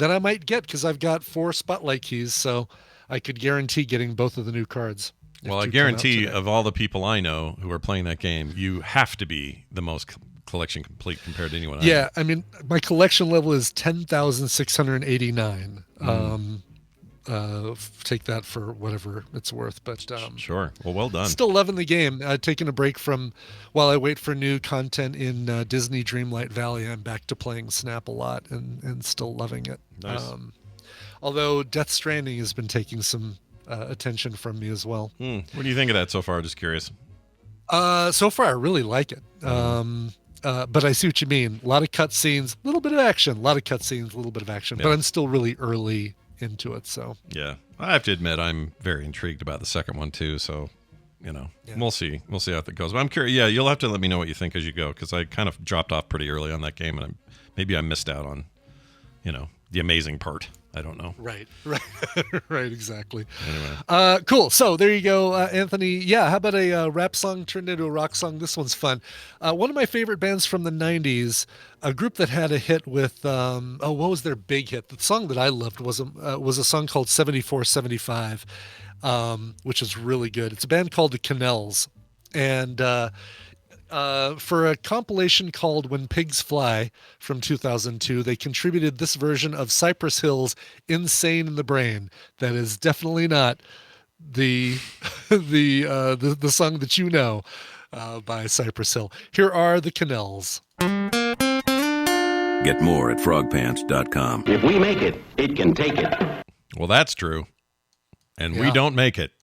I might get because I've got 4 spotlight keys, so I could guarantee getting both of the new cards. Well, I guarantee of all the people I know who are playing that game, you have to be the most collection complete compared to anyone else. Yeah, I mean, my collection level is 10,689. Take that for whatever it's worth, but sure. Well done. Still loving the game. Taking a break while I wait for new content in Disney Dreamlight Valley. I'm back to playing Snap a lot and still loving it. Nice. Although Death Stranding has been taking some attention from me as well. What do you think of that so far? Just curious. So far, I really like it. But I see what you mean. A lot of cutscenes, a little bit of action. But I'm still really early into it. So yeah, I have to admit I'm very intrigued about the second one too. So we'll see how it goes. But I'm curious. Yeah, you'll have to let me know what you think as you go because I kind of dropped off pretty early on that game, and maybe I missed out on the amazing part. I don't know. Right, exactly. Anyway. Cool. So there you go, Anthony. Yeah, how about a rap song turned into a rock song? This one's fun. One of my favorite bands from the 90s, a group that had a hit with, what was their big hit? The song that I loved was a song called 7475, which is really good. It's a band called the Canals. And for a compilation called When Pigs Fly from 2002, they contributed this version of Cypress Hill's Insane in the Brain. That is definitely not the song that you know by Cypress Hill. Here are the Canals. Get more at frogpants.com. If we make it, it can take it. Well, that's true. And we don't make it.